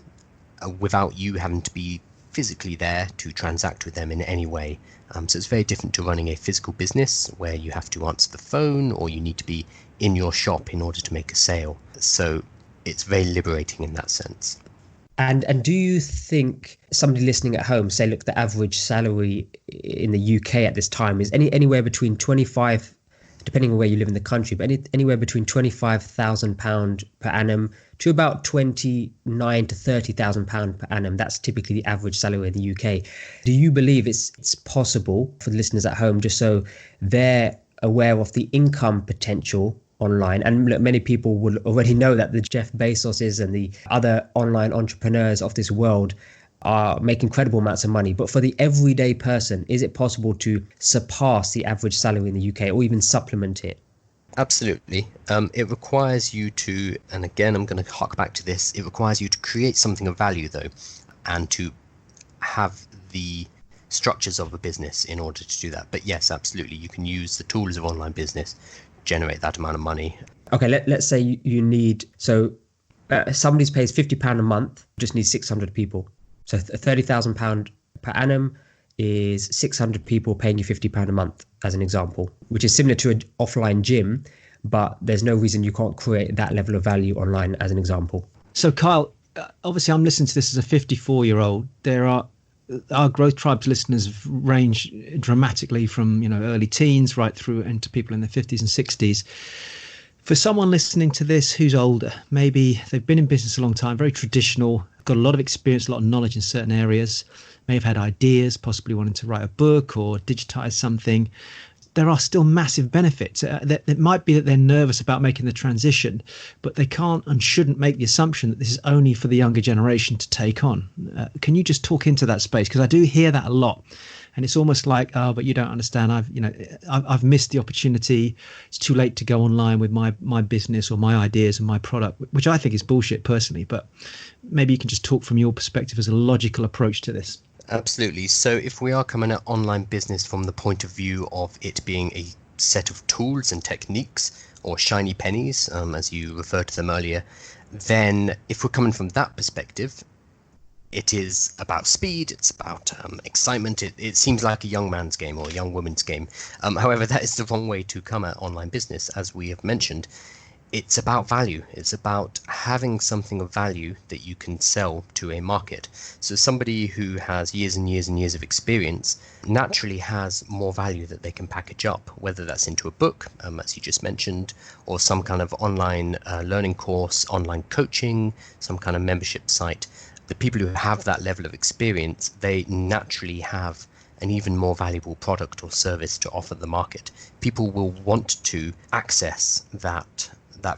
without you having to be physically there to transact with them in any way. So it's very different to running a physical business where you have to answer the phone or you need to be in your shop in order to make a sale. So it's very liberating in that sense. And do you think somebody listening at home, say, look, the average salary in the UK at this time is anywhere between 25, depending on where you live in the country, but anywhere between £25,000 per annum to about £29,000 to £30,000 per annum. That's typically the average salary in the UK. Do you believe it's possible for the listeners at home, just so they're aware of the income potential online? And look, many people will already know that the Jeff Bezoses and the other online entrepreneurs of this world are making incredible amounts of money. But for the everyday person, is it possible to surpass the average salary in the UK or even supplement it? Absolutely. It requires you to, and again, I'm going to hark back to this, it requires you to create something of value, though, and to have the structures of a business in order to do that. But yes, absolutely, you can use the tools of online business, generate that amount of money. Okay, let's say you need, somebody pays £50 a month, just needs 600 people. So £30,000 per annum is 600 people paying you £50 a month, as an example, which is similar to an offline gym, but there's no reason you can't create that level of value online, as an example. So Kyle, obviously I'm listening to this as a 54-year-old. Our Growth Tribes listeners range dramatically from, early teens right through into people in their 50s and 60s. For someone listening to this who's older, maybe they've been in business a long time, very traditional, got a lot of experience, a lot of knowledge in certain areas, may have had ideas, possibly wanting to write a book or digitize something. There are still massive benefits. It might be that they're nervous about making the transition, but they can't and shouldn't make the assumption that this is only for the younger generation to take on. Can you just talk into that space? Because I do hear that a lot. And it's almost like, oh, but you don't understand. I've missed the opportunity. It's too late to go online with my business or my ideas and my product, which I think is bullshit personally. But maybe you can just talk from your perspective as a logical approach to this. Absolutely. So if we are coming at online business from the point of view of it being a set of tools and techniques, or shiny pennies, as you referred to them earlier, then if we're coming from that perspective, it is about speed, it's about excitement. It seems like a young man's game or a young woman's game. However, that is the wrong way to come at online business. As we have mentioned, it's about value. It's about having something of value that you can sell to a market. So somebody who has years and years and years of experience naturally has more value that they can package up, whether that's into a book, as you just mentioned, or some kind of online learning course, online coaching, some kind of membership site. The people who have that level of experience, they naturally have an even more valuable product or service to offer the market. People will want to access that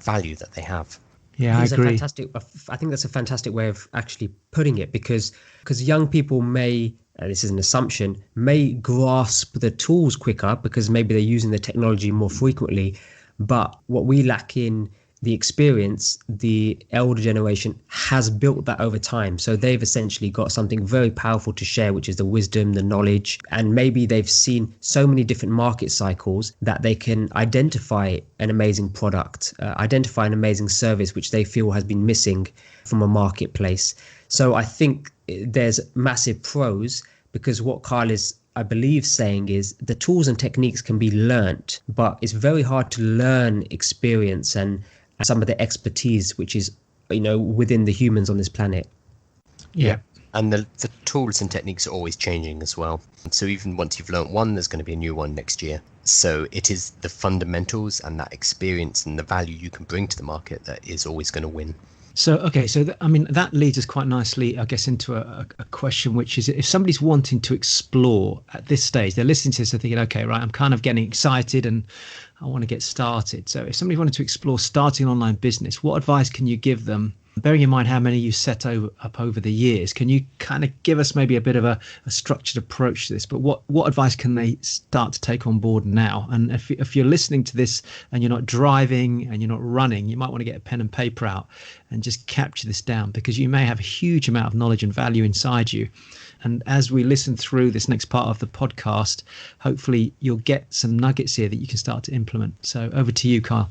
value that they have. Yeah, I agree. I think that's a fantastic way of actually putting it, because young people may, this is an assumption, may grasp the tools quicker because maybe they're using the technology more frequently. But what we lack in the experience, the elder generation has built that over time. So they've essentially got something very powerful to share, which is the wisdom, the knowledge, and maybe they've seen so many different market cycles that they can identify an amazing product, identify an amazing service, which they feel has been missing from a marketplace. So I think there's massive pros, because what Kyle is, I believe, saying is the tools and techniques can be learnt, but it's very hard to learn experience and some of the expertise which is within the humans on this planet. Yeah. And the tools and techniques are always changing as well. So even once you've learnt one, there's going to be a new one next year. So it is the fundamentals and that experience and the value you can bring to the market that is always going to win. So, okay, so that leads us quite nicely, I guess, into a question, which is, if somebody's wanting to explore at this stage, they're listening to this and thinking, okay, right, I'm kind of getting excited and I want to get started. So if somebody wanted to explore starting an online business, what advice can you give them? Bearing in mind how many you set up over the years, can you kind of give us maybe a bit of a structured approach to this? But what advice can they start to take on board now? And if you're listening to this and you're not driving and you're not running, you might want to get a pen and paper out and just capture this down, because you may have a huge amount of knowledge and value inside you. And as we listen through this next part of the podcast, hopefully you'll get some nuggets here that you can start to implement. So over to you, Kyle.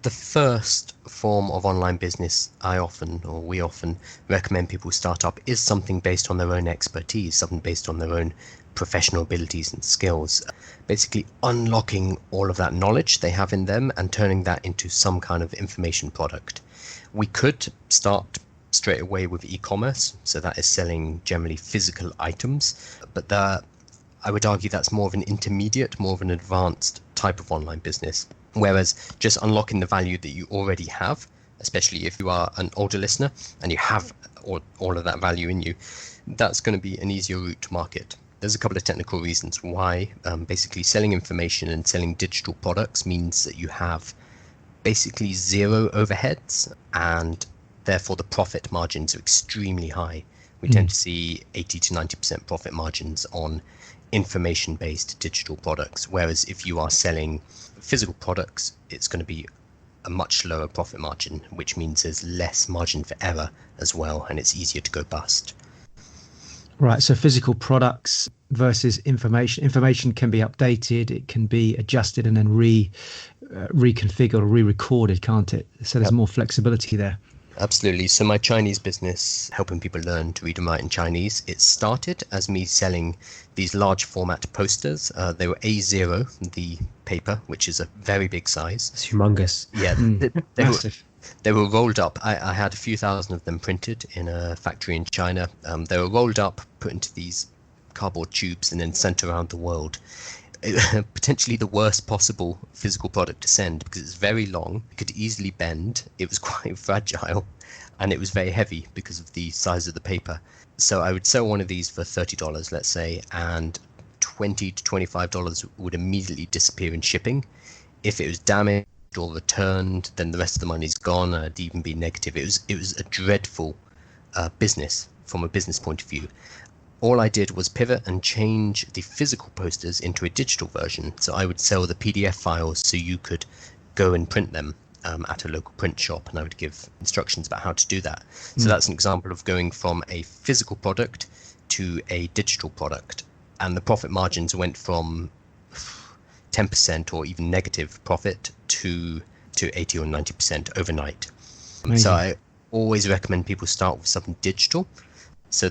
The first form of online business we often recommend people start up is something based on their own expertise, something based on their own professional abilities and skills. Basically unlocking all of that knowledge they have in them and turning that into some kind of information product. We could start straight away with e-commerce, so that is selling generally physical items, but I would argue that's more of an intermediate, more of an advanced type of online business. Whereas just unlocking the value that you already have, especially if you are an older listener and you have all of that value in you, that's going to be an easier route to market. There's a couple of technical reasons why. Basically, selling information and selling digital products means that you have basically zero overheads, and therefore the profit margins are extremely high. We tend to see 80 to 90% profit margins on information-based digital products, whereas if you are selling physical products, it's going to be a much lower profit margin, which means there's less margin for error as well, and it's easier to go bust. Right, so physical products versus information. Information can be updated, it can be adjusted and then reconfigured or re-recorded, can't it? So there's more flexibility there. Absolutely. So my Chinese business, helping people learn to read and write in Chinese, it started as me selling these large format posters. They were A0, the paper, which is a very big size. It's humongous. Yeah, Massive. They were rolled up. I had a few thousand of them printed in a factory in China. They were rolled up, put into these cardboard tubes, and then sent around the world. Potentially the worst possible physical product to send because it's very long, it could easily bend, it was quite fragile, and it was very heavy because of the size of the paper. So I would sell one of these for $30, let's say, and $20 to $25 would immediately disappear in shipping. If it was damaged or returned, then the rest of the money's gone, and it'd even be negative. It was a dreadful business from a business point of view. All I did was pivot and change the physical posters into a digital version. So I would sell the PDF files so you could go and print them at a local print shop, and I would give instructions about how to do that. So that's an example of going from a physical product to a digital product. And the profit margins went from 10% or even negative profit to 80 or 90% overnight. Amazing. So I always recommend people start with something digital. So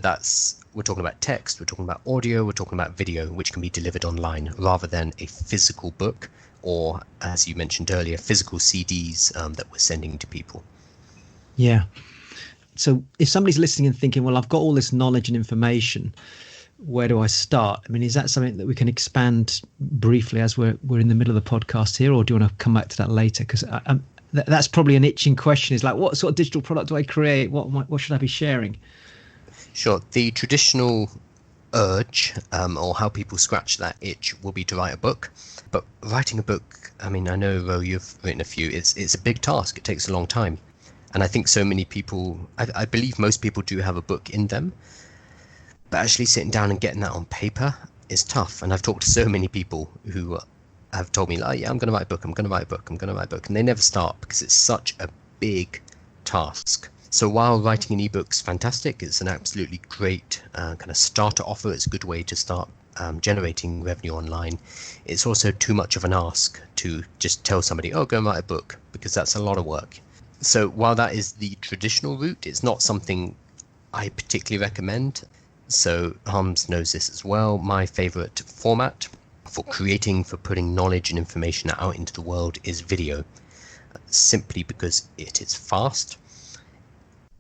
we're talking about text, we're talking about audio, we're talking about video, which can be delivered online rather than a physical book or, as you mentioned earlier, physical CDs that we're sending to people. Yeah. So if somebody's listening and thinking, well, I've got all this knowledge and information, where do I start? I mean, is that something that we can expand briefly as we're in the middle of the podcast here, or do you want to come back to that later? Because that's probably an itching question, is like, what sort of digital product do I create? What should I be sharing? Sure. The traditional urge or how people scratch that itch will be to write a book. But writing a book, I mean, I know, Ro, you've written a few. It's a big task. It takes a long time. And I think so many people, I believe most people do have a book in them. But actually sitting down and getting that on paper is tough. And I've talked to so many people who have told me, like, yeah, I'm going to write a book, I'm going to write a book, I'm going to write a book. And they never start because it's such a big task. So while writing an ebook's fantastic, it's an absolutely great kind of starter offer. It's a good way to start generating revenue online. It's also too much of an ask to just tell somebody, oh, go and write a book, because that's a lot of work. So while that is the traditional route, it's not something I particularly recommend. So Harms knows this as well. My favorite format for creating, for putting knowledge and information out into the world is video, simply because it is fast.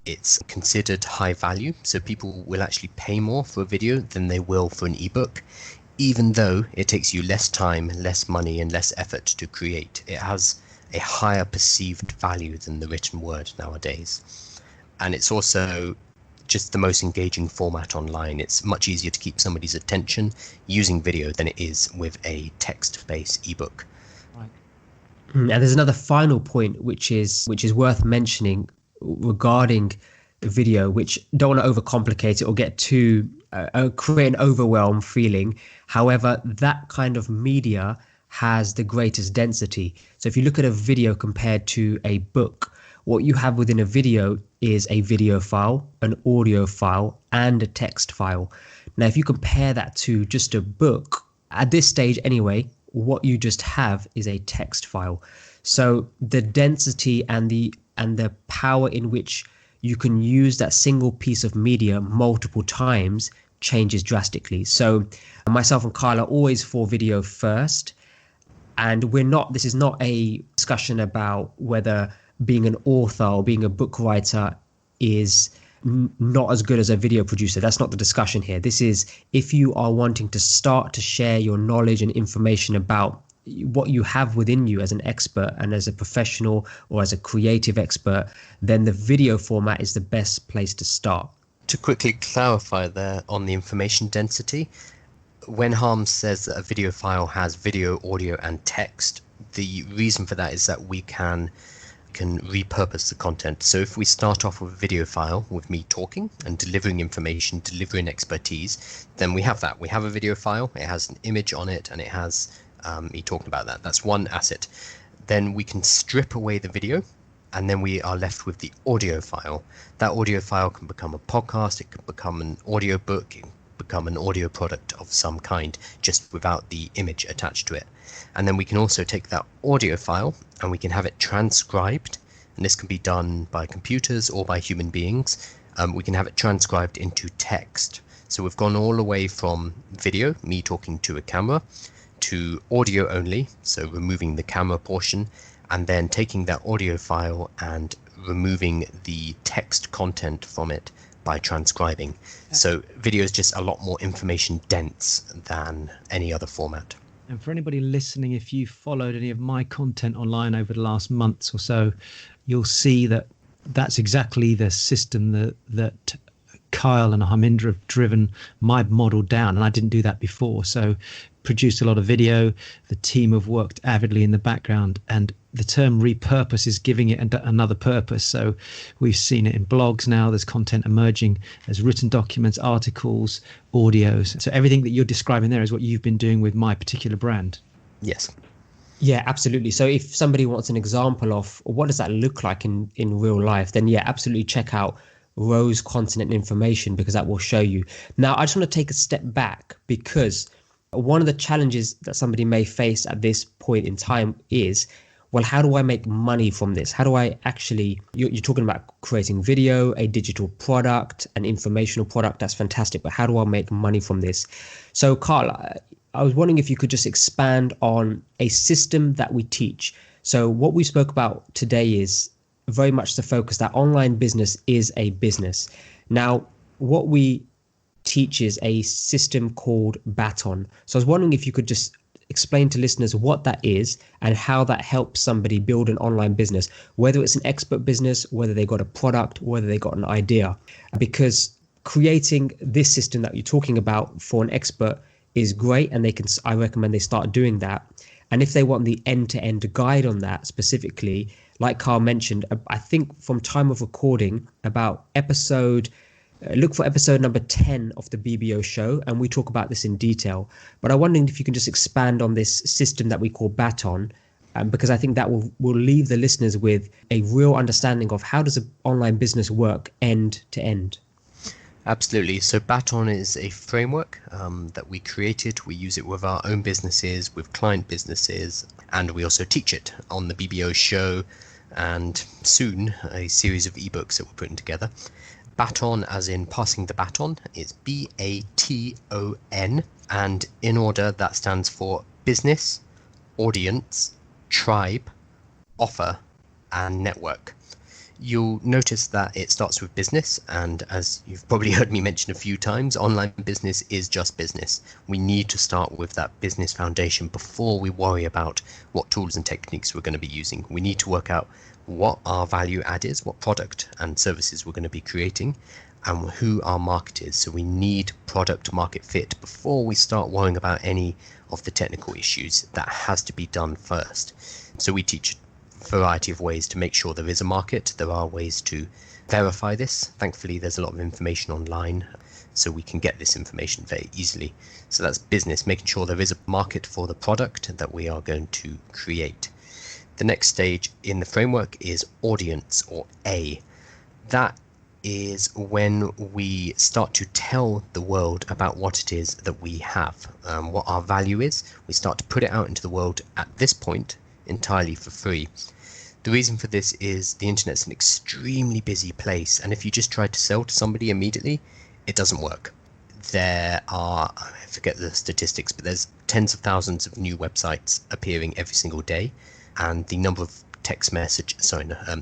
It's considered high value, so people will actually pay more for a video than they will for an ebook, even though it takes you less time, less money, and less effort to create. It has a higher perceived value than the written word nowadays. And it's also just the most engaging format online. It's much easier to keep somebody's attention using video than it is with a text-based ebook. Right. And there's another final point which is worth mentioning regarding video, which don't want to overcomplicate it or get too create an overwhelm feeling. However, that kind of media has the greatest density. So if you look at a video compared to a book, what you have within a video is a video file, an audio file, and a text file. Now, if you compare that to just a book, at this stage anyway, what you just have is a text file. So the density and the power in which you can use that single piece of media multiple times changes drastically. So myself and Kyle are always for video first, and this is not a discussion about whether being an author or being a book writer is not as good as a video producer. That's not the discussion here. This is if you are wanting to start to share your knowledge and information about what you have within you as an expert and as a professional or as a creative expert, then the video format is the best place to start. To quickly clarify there on the information density, when Harms says that a video file has video, audio, and text, the reason for that is that we can repurpose the content. So if we start off with a video file with me talking and delivering information, delivering expertise, then we have that. We have a video file, it has an image on it, and it has me talking about that. That's one asset. Then we can strip away the video, and then we are left with the audio file. That audio file can become a podcast, it can become an audio book, it can become an audio product of some kind, just without the image attached to it. And then we can also take that audio file and we can have it transcribed, and this can be done by computers or by human beings. We can have it transcribed into text. So we've gone all the way from video, me talking to a camera, to audio only, so removing the camera portion, and then taking that audio file and removing the text content from it by transcribing. So video is just a lot more information dense than any other format. And for anybody listening, if you followed any of my content online over the last months or so, you'll see that that's exactly the system that Kyle and Harminder have driven my model down, and I didn't do that before. So produced a lot of video, the team have worked avidly in the background, and the term repurpose is giving it another purpose. So we've seen it in blogs now, there's content emerging, there's written documents, articles, audios. So everything that you're describing there is what you've been doing with my particular brand. Yes. Yeah, absolutely. So if somebody wants an example of what does that look like in real life, then yeah, absolutely check out Rose Content and Information, because that will show you. Now, I just want to take a step back, because one of the challenges that somebody may face at this point in time is, well, how do I make money from this? How do I actually, you're talking about creating video, a digital product, an informational product. That's fantastic. But how do I make money from this? So, Carl, I was wondering if you could just expand on a system that we teach. So what we spoke about today is very much the focus that online business is a business. Now, what we teach is a system called Baton. So I was wondering if you could just explain to listeners what that is and how that helps somebody build an online business, whether it's an expert business, whether they got a product, whether they got an idea. Because creating this system that you're talking about for an expert is great, and I recommend they start doing that. And if they want the end-to-end guide on that specifically, like Carl mentioned, I think from time of recording, about look for episode number 10 of the BBO show, and we talk about this in detail. But I'm wondering if you can just expand on this system that we call Baton, because I think that will leave the listeners with a real understanding of how does an online business work end to end. Absolutely. So Baton is a framework that we created. We use it with our own businesses, with client businesses, and we also teach it on the BBO show, and soon a series of ebooks that we're putting together. Baton, as in passing the baton, is BATON, and in order that stands for business, audience, tribe, offer, and network. You'll notice that it starts with business, and as you've probably heard me mention a few times, online business is just business. We need to start with that business foundation before we worry about what tools and techniques we're going to be using. We need to work out what our value add is, what product and services we're going to be creating, and who our market is. So we need product market fit before we start worrying about any of the technical issues. That has to be done first. So we teach a variety of ways to make sure there is a market. There are ways to verify this. Thankfully, there's a lot of information online, so we can get this information very easily. So that's business, making sure there is a market for the product that we are going to create. The next stage in the framework is audience, or A. That is when we start to tell the world about what it is that we have, what our value is. We start to put it out into the world at this point entirely for free. The reason for this is the internet's an extremely busy place, and if you just try to sell to somebody immediately, it doesn't work. There are, I forget the statistics, but there's tens of thousands of new websites appearing every single day, and the number of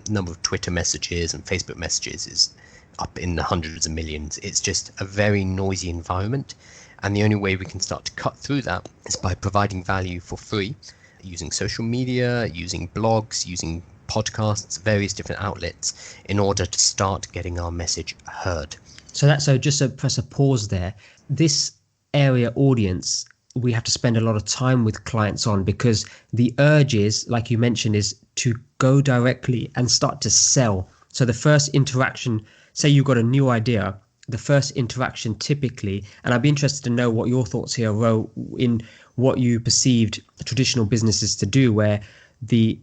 number of Twitter messages and Facebook messages is up in the hundreds of millions. It's just a very noisy environment, and the only way we can start to cut through that is by providing value for free, using social media, using blogs, using podcasts, various different outlets, in order to start getting our message heard. So just to press a pause there, this area audience we have to spend a lot of time with clients on, because the urge is, like you mentioned, is to go directly and start to sell. So the first interaction, say you've got a new idea, the first interaction typically, and I'd be interested to know what your thoughts here, Ro, in what you perceived traditional businesses to do, where the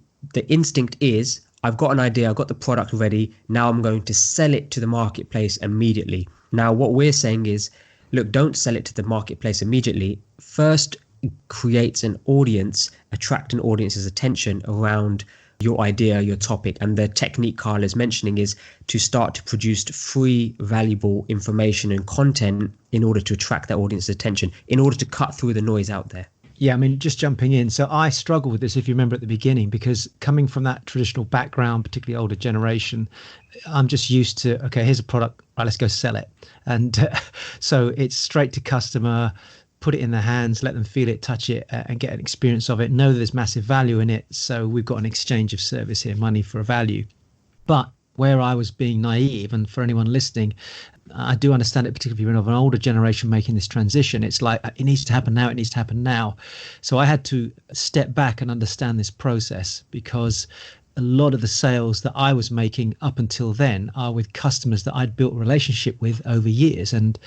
instinct is, I've got an idea, I've got the product ready, now I'm going to sell it to the marketplace immediately. Now, what we're saying is, look, don't sell it to the marketplace immediately. First, create an audience, attract an audience's attention around your idea, your topic. And the technique Carl is mentioning is to start to produce free, valuable information and content in order to attract that audience's attention, in order to cut through the noise out there. Yeah, I mean, just jumping in. So I struggle with this, if you remember at the beginning, because coming from that traditional background, particularly older generation, I'm just used to, okay, here's a product, right, let's go sell it. And so it's straight to customer, put it in their hands, let them feel it, touch it, and get an experience of it, know that there's massive value in it. So we've got an exchange of service here, money for a value. But where I was being naive, and for anyone listening, I do understand it, particularly if you're of an older generation making this transition. It's like, it needs to happen now, it needs to happen now. So I had to step back and understand this process, because a lot of the sales that I was making up until then are with customers that I'd built a relationship with over years. And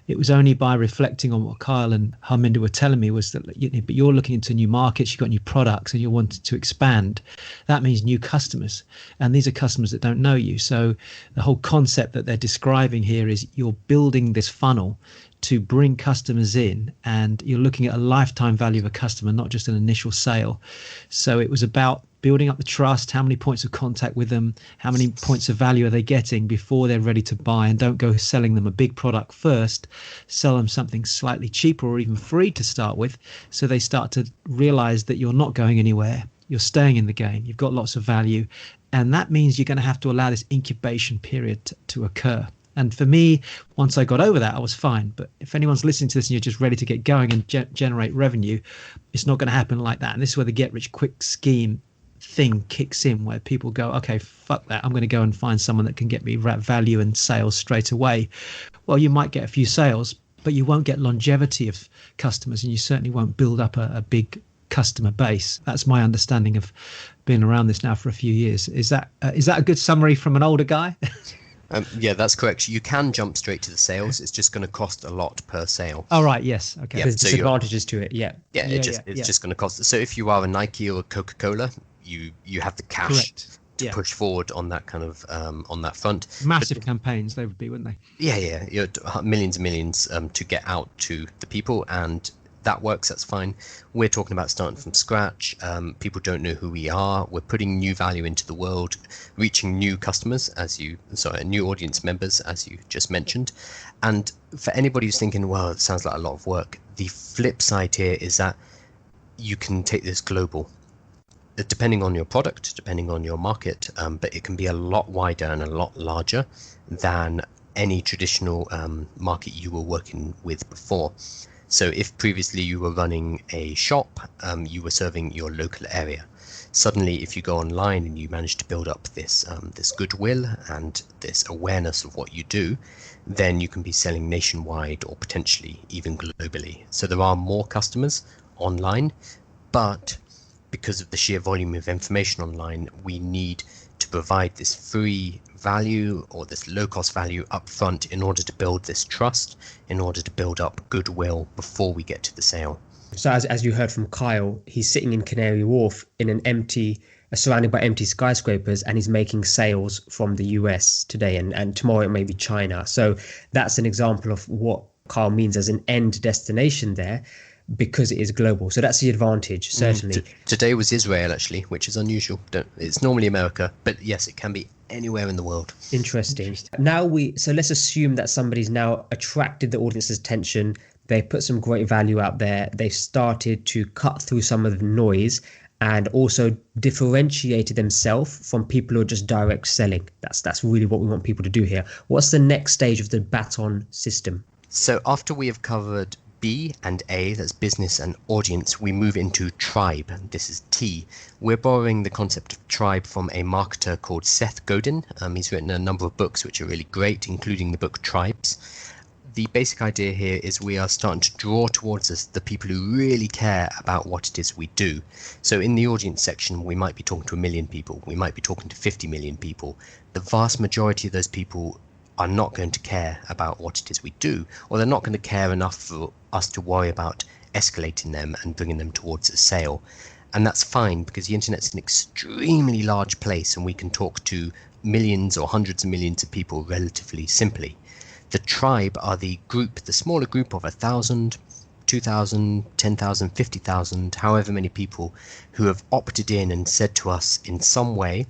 it was only by reflecting on what Kyle and Harminder were telling me was that, but you're looking into new markets, you've got new products, and you're wanting to expand. That means new customers. And these are customers that don't know you. So the whole concept that they're describing here is you're building this funnel to bring customers in, and you're looking at a lifetime value of a customer, not just an initial sale. So it was about building up the trust, how many points of contact with them, how many points of value are they getting before they're ready to buy, and don't go selling them a big product first. Sell them something slightly cheaper or even free to start with, so they start to realize that you're not going anywhere, you're staying in the game, you've got lots of value. And that means you're going to have to allow this incubation period to occur. And for me, once I got over that, I was fine. But if anyone's listening to this and you're just ready to get going and generate revenue, it's not going to happen like that. And this is where the get rich quick scheme thing kicks in, where people go, okay, fuck that, I'm going to go and find someone that can get me value and sales straight away. Well, you might get a few sales, but you won't get longevity of customers, and you certainly won't build up a big customer base. That's my understanding of being around this now for a few years. Is that a good summary from an older guy? Yeah, that's correct. You can jump straight to the sales. It's just going to cost a lot per sale. Oh, right. Yes. Okay. Yeah, There's so disadvantages to it. Yeah. Yeah, it's just going to cost. So if you are a Nike or a Coca-Cola, you have the cash Correct. to push forward on that kind of on that front. Massive campaigns they would be, wouldn't they? Yeah. Millions and millions to get out to the people, and that works. That's fine. We're talking about starting from scratch. People don't know who we are. We're putting new value into the world, reaching new customers, new audience members, as you just mentioned. And for anybody who's thinking, well, it sounds like a lot of work, the flip side here is that you can take this global, depending on your product, depending on your market, but it can be a lot wider and a lot larger than any traditional market you were working with before. So if previously you were running a shop, you were serving your local area. Suddenly, if you go online and you manage to build up this goodwill and this awareness of what you do, then you can be selling nationwide or potentially even globally. So there are more customers online, but because of the sheer volume of information online, we need to provide this free value or this low-cost value up front in order to build this trust, in order to build up goodwill before we get to the sale. So as you heard from Kyle, he's sitting in Canary Wharf in an empty surrounded by empty skyscrapers, and he's making sales from the US today, and tomorrow it may be China. So that's an example of what Carl means as an end destination there, because it is global. So that's the advantage, certainly. Today was Israel, actually, which is unusual. It's normally America, but yes, it can be anywhere in the world. Interesting. So let's assume that somebody's now attracted the audience's attention. They put some great value out there. They started to cut through some of the noise and also differentiated themselves from people who are just direct selling. That's really what we want people to do here. What's the next stage of the baton system? So after we have covered B and A, that's business and audience, we move into tribe. This is T. We're borrowing the concept of tribe from a marketer called Seth Godin. He's written a number of books which are really great, including the book Tribes. The basic idea here is we are starting to draw towards us the people who really care about what it is we do. So in the audience section, we might be talking to 1 million people. We might be talking to 50 million people. The vast majority of those people are not going to care about what it is we do, or they're not going to care enough for us to worry about escalating them and bringing them towards a sale. And that's fine, because the internet's an extremely large place and we can talk to millions or hundreds of millions of people relatively simply. The tribe are the group, the smaller group of 1,000, 2,000, 10,000, 50,000, however many people who have opted in and said to us in some way,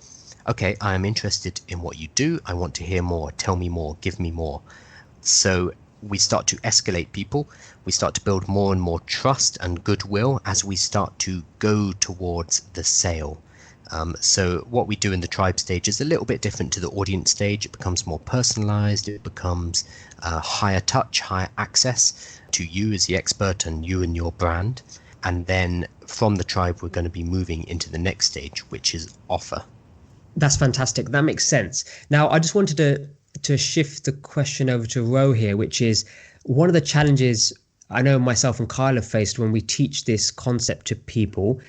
okay, I am interested in what you do. I want to hear more. Tell me more. Give me more. So we start to escalate people. We start to build more and more trust and goodwill as we start to go towards the sale. So what we do in the tribe stage is a little bit different to the audience stage. It becomes more personalized. It becomes higher touch, higher access to you as the expert and you and your brand. And then from the tribe, we're going to be moving into the next stage, which is offer. That's fantastic. That makes sense. Now, I just wanted to shift the question over to Ro here, which is one of the challenges I know myself and Kyle have faced when we teach this concept to people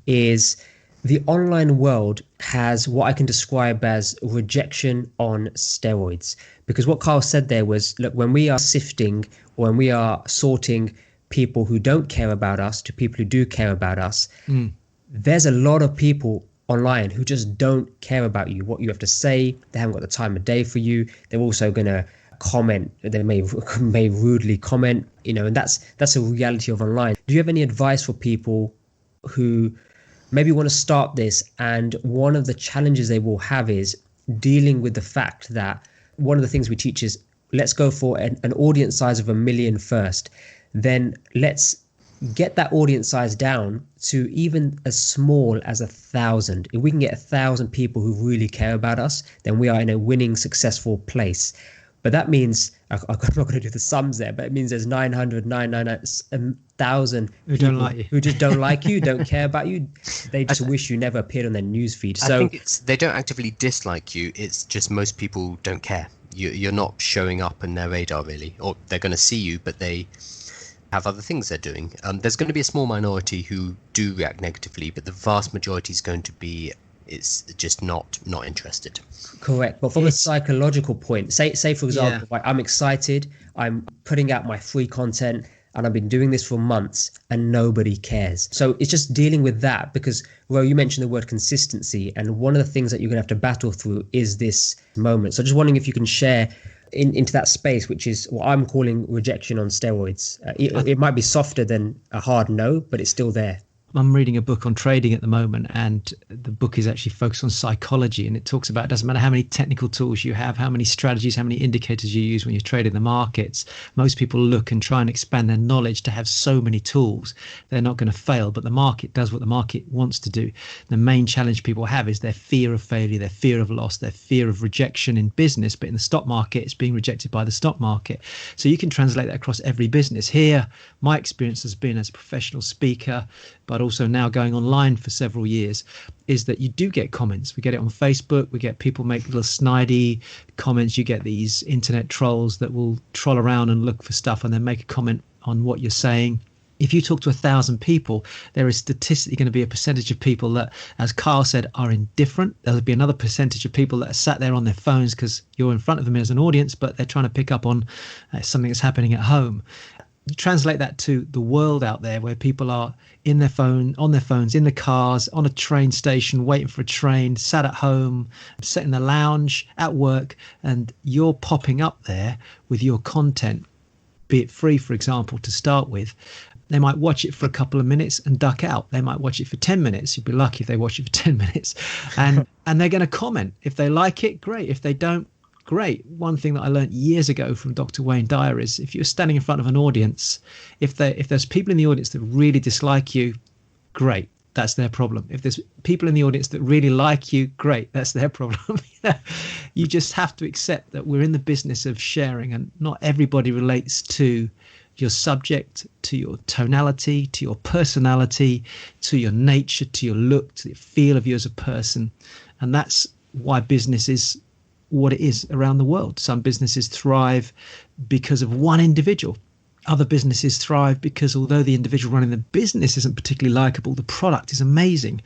is the online world has what I can describe as rejection on steroids. Because what Kyle said there was, look, when we are sifting or when we are sorting people who don't care about us to people who do care about us, there's a lot of people online who just don't care about you, what you have to say. They haven't got the time of day for you. They're also going to comment. They may rudely comment, and that's a reality of online. Do you have any advice for people who maybe want to start this, and one of the challenges they will have is dealing with the fact that one of the things we teach is let's go for an audience size of 1 million first, then let's get that audience size down to even as small as 1,000. If we can get 1,000 people who really care about us, then we are in a winning, successful place. But that means, I'm not going to do the sums there, but it means there's 900,000 who don't like you, who just don't like you, don't care about you. They just wish you never appeared on their newsfeed. So I think they don't actively dislike you. It's just most people don't care. You're not showing up on their radar really, or they're going to see you, but they have other things they're doing. There's going to be a small minority who do react negatively, but the vast majority is going to be just not interested. Correct. But from a psychological point, say for example, like I'm excited, I'm putting out my free content and I've been doing this for months and nobody cares. So it's just dealing with that, because Ro, you mentioned the word consistency, and one of the things that you're going to have to battle through is this moment. So just wondering if you can share into that space, which is what I'm calling rejection on steroids. It might be softer than a hard no, but it's still there. I'm reading a book on trading at the moment, and the book is actually focused on psychology, and it talks about it doesn't matter how many technical tools you have, how many strategies, how many indicators you use when you're trading the markets. Most people look and try and expand their knowledge to have so many tools. They're not going to fail, but the market does what the market wants to do. The main challenge people have is their fear of failure, their fear of loss, their fear of rejection in business, but in the stock market, it's being rejected by the stock market. So you can translate that across every business. Here, my experience has been as a professional speaker, but also now going online for several years, is that you do get comments. We get it on Facebook. We get people make little snidey comments. You get these internet trolls that will troll around and look for stuff and then make a comment on what you're saying. If you talk to 1,000 people, there is statistically going to be a percentage of people that, as Carl said, are indifferent. There'll be another percentage of people that are sat there on their phones because you're in front of them as an audience, but they're trying to pick up on something that's happening at home. You translate that to the world out there where people are on their phones, in the cars, on a train station, waiting for a train, sat at home, sat in the lounge, at work, and you're popping up there with your content, be it free, for example, to start with. They might watch it for a couple of minutes and duck out. They might watch it for 10 minutes. You'd be lucky if they watch it for 10 minutes. And they're going to comment. If they like it, great. If they don't, great. One thing that I learned years ago from Dr. Wayne Dyer is if you're standing in front of an audience, if there's people in the audience that really dislike you, great. That's their problem. If there's people in the audience that really like you, great. That's their problem. You just have to accept that we're in the business of sharing, and not everybody relates to your subject, to your tonality, to your personality, to your nature, to your look, to the feel of you as a person. And that's why business is what it is around the world. Some businesses thrive because of one individual. Other businesses thrive because although the individual running the business isn't particularly likable, the product is amazing.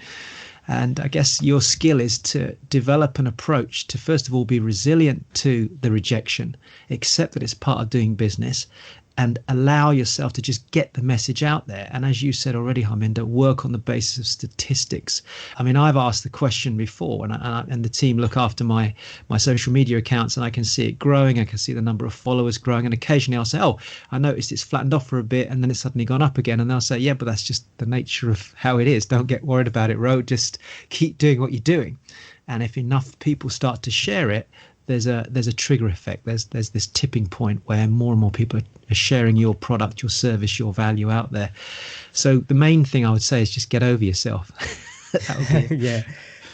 And I guess your skill is to develop an approach to, first of all, be resilient to the rejection, accept that it's part of doing business, and allow yourself to just get the message out there. And as you said already, Harminder, work on the basis of statistics. I mean, I've asked the question before, and the team look after my social media accounts, and I can see it growing. I can see the number of followers growing. And occasionally I'll say, oh, I noticed it's flattened off for a bit, and then it's suddenly gone up again. And they'll say, yeah, but that's just the nature of how it is. Don't get worried about it, Ro. Just keep doing what you're doing. And if enough people start to share it, there's a trigger effect. There's this tipping point where more and more people are sharing your product, your service, your value out there. So the main thing I would say is just get over yourself. That would be it. Yeah.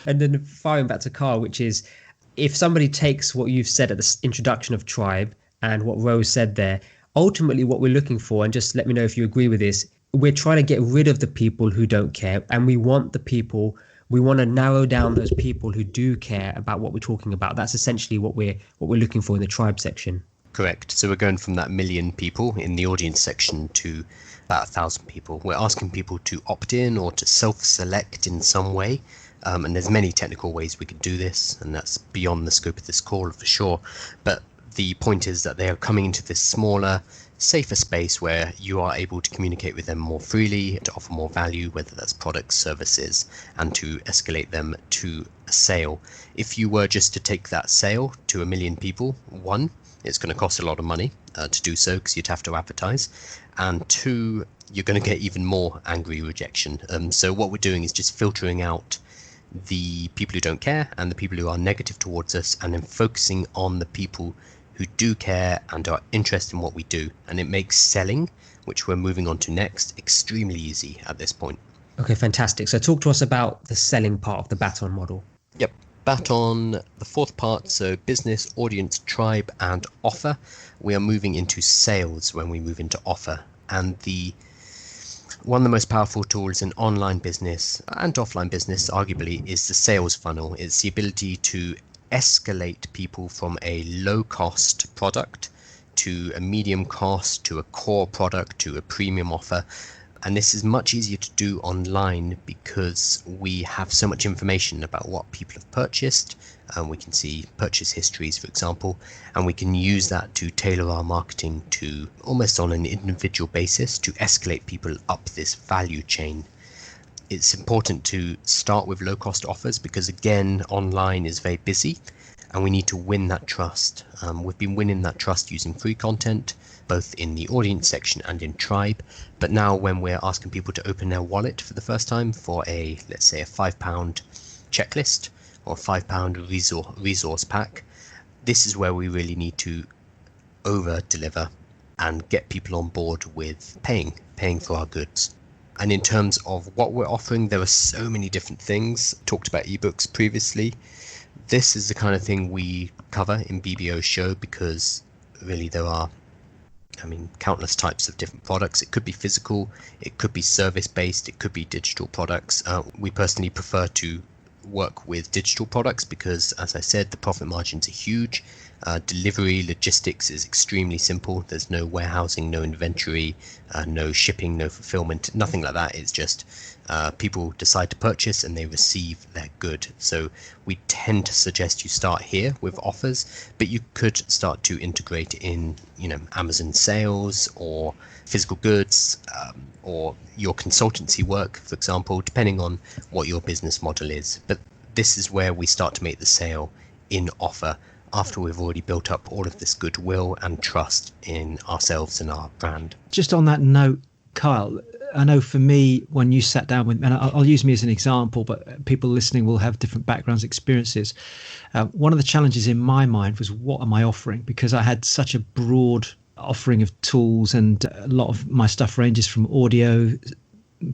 And then firing back to Carl, which is, if somebody takes what you've said at the introduction of Tribe and what Rose said there, ultimately what we're looking for, and just let me know if you agree with this, we're trying to get rid of the people who don't care, and we want to narrow down those people who do care about what we're talking about. That's essentially what we're looking for in the Tribe section. Correct. So we're going from that 1 million people in the audience section to about 1,000 people. We're asking people to opt in or to self-select in some way. And there's many technical ways we could do this, and that's beyond the scope of this call for sure. But the point is that they are coming into this smaller, safer space where you are able to communicate with them more freely, to offer more value, whether that's products, services, and to escalate them to a sale. If you were just to take that sale to 1 million people, one, it's going to cost a lot of money to do so because you'd have to advertise, and two, you're going to get even more angry rejection. So what we're doing is just filtering out the people who don't care and the people who are negative towards us, and then focusing on the people who do care and are interested in what we do. And it makes selling, which we're moving on to next, extremely easy at this point. Okay, fantastic. So talk to us about the selling part of the Baton model. Yep. Baton, the fourth part, so business, audience, tribe, and offer. We are moving into sales when we move into offer. And one of the most powerful tools in online business and offline business, arguably, is the sales funnel. It's the ability to escalate people from a low-cost product to a medium cost, to a core product, to a premium offer. And this is much easier to do online because we have so much information about what people have purchased. We can see purchase histories, for example, and we can use that to tailor our marketing to almost on an individual basis to escalate people up this value chain. It's important to start with low-cost offers because, again, online is very busy and we need to win that trust. We've been winning that trust using free content, both in the audience section and in Tribe. But now when we're asking people to open their wallet for the first time for let's say a £5 checklist or a £5 resource pack, this is where we really need to over-deliver and get people on board with paying for our goods. And in terms of what we're offering, there are so many different things. Talked about ebooks previously. This is the kind of thing we cover in BBO's show because really there are, countless types of different products. It could be physical, it could be service-based, it could be digital products. We personally prefer to work with digital products because, as I said, the profit margins are huge Delivery logistics is extremely simple. There's no warehousing, no inventory, no shipping, no fulfillment, nothing like that. It's just people decide to purchase and they receive their good. So we tend to suggest you start here with offers, but you could start to integrate in, Amazon sales or physical goods, or your consultancy work, for example, depending on what your business model is. But this is where we start to make the sale in offer, after we've already built up all of this goodwill and trust in ourselves and our brand. Just on that note, Kyle, I know for me, when you sat down with, and I'll use me as an example, but people listening will have different backgrounds, experiences. One of the challenges in my mind was, what am I offering? Because I had such a broad offering of tools, and a lot of my stuff ranges from audio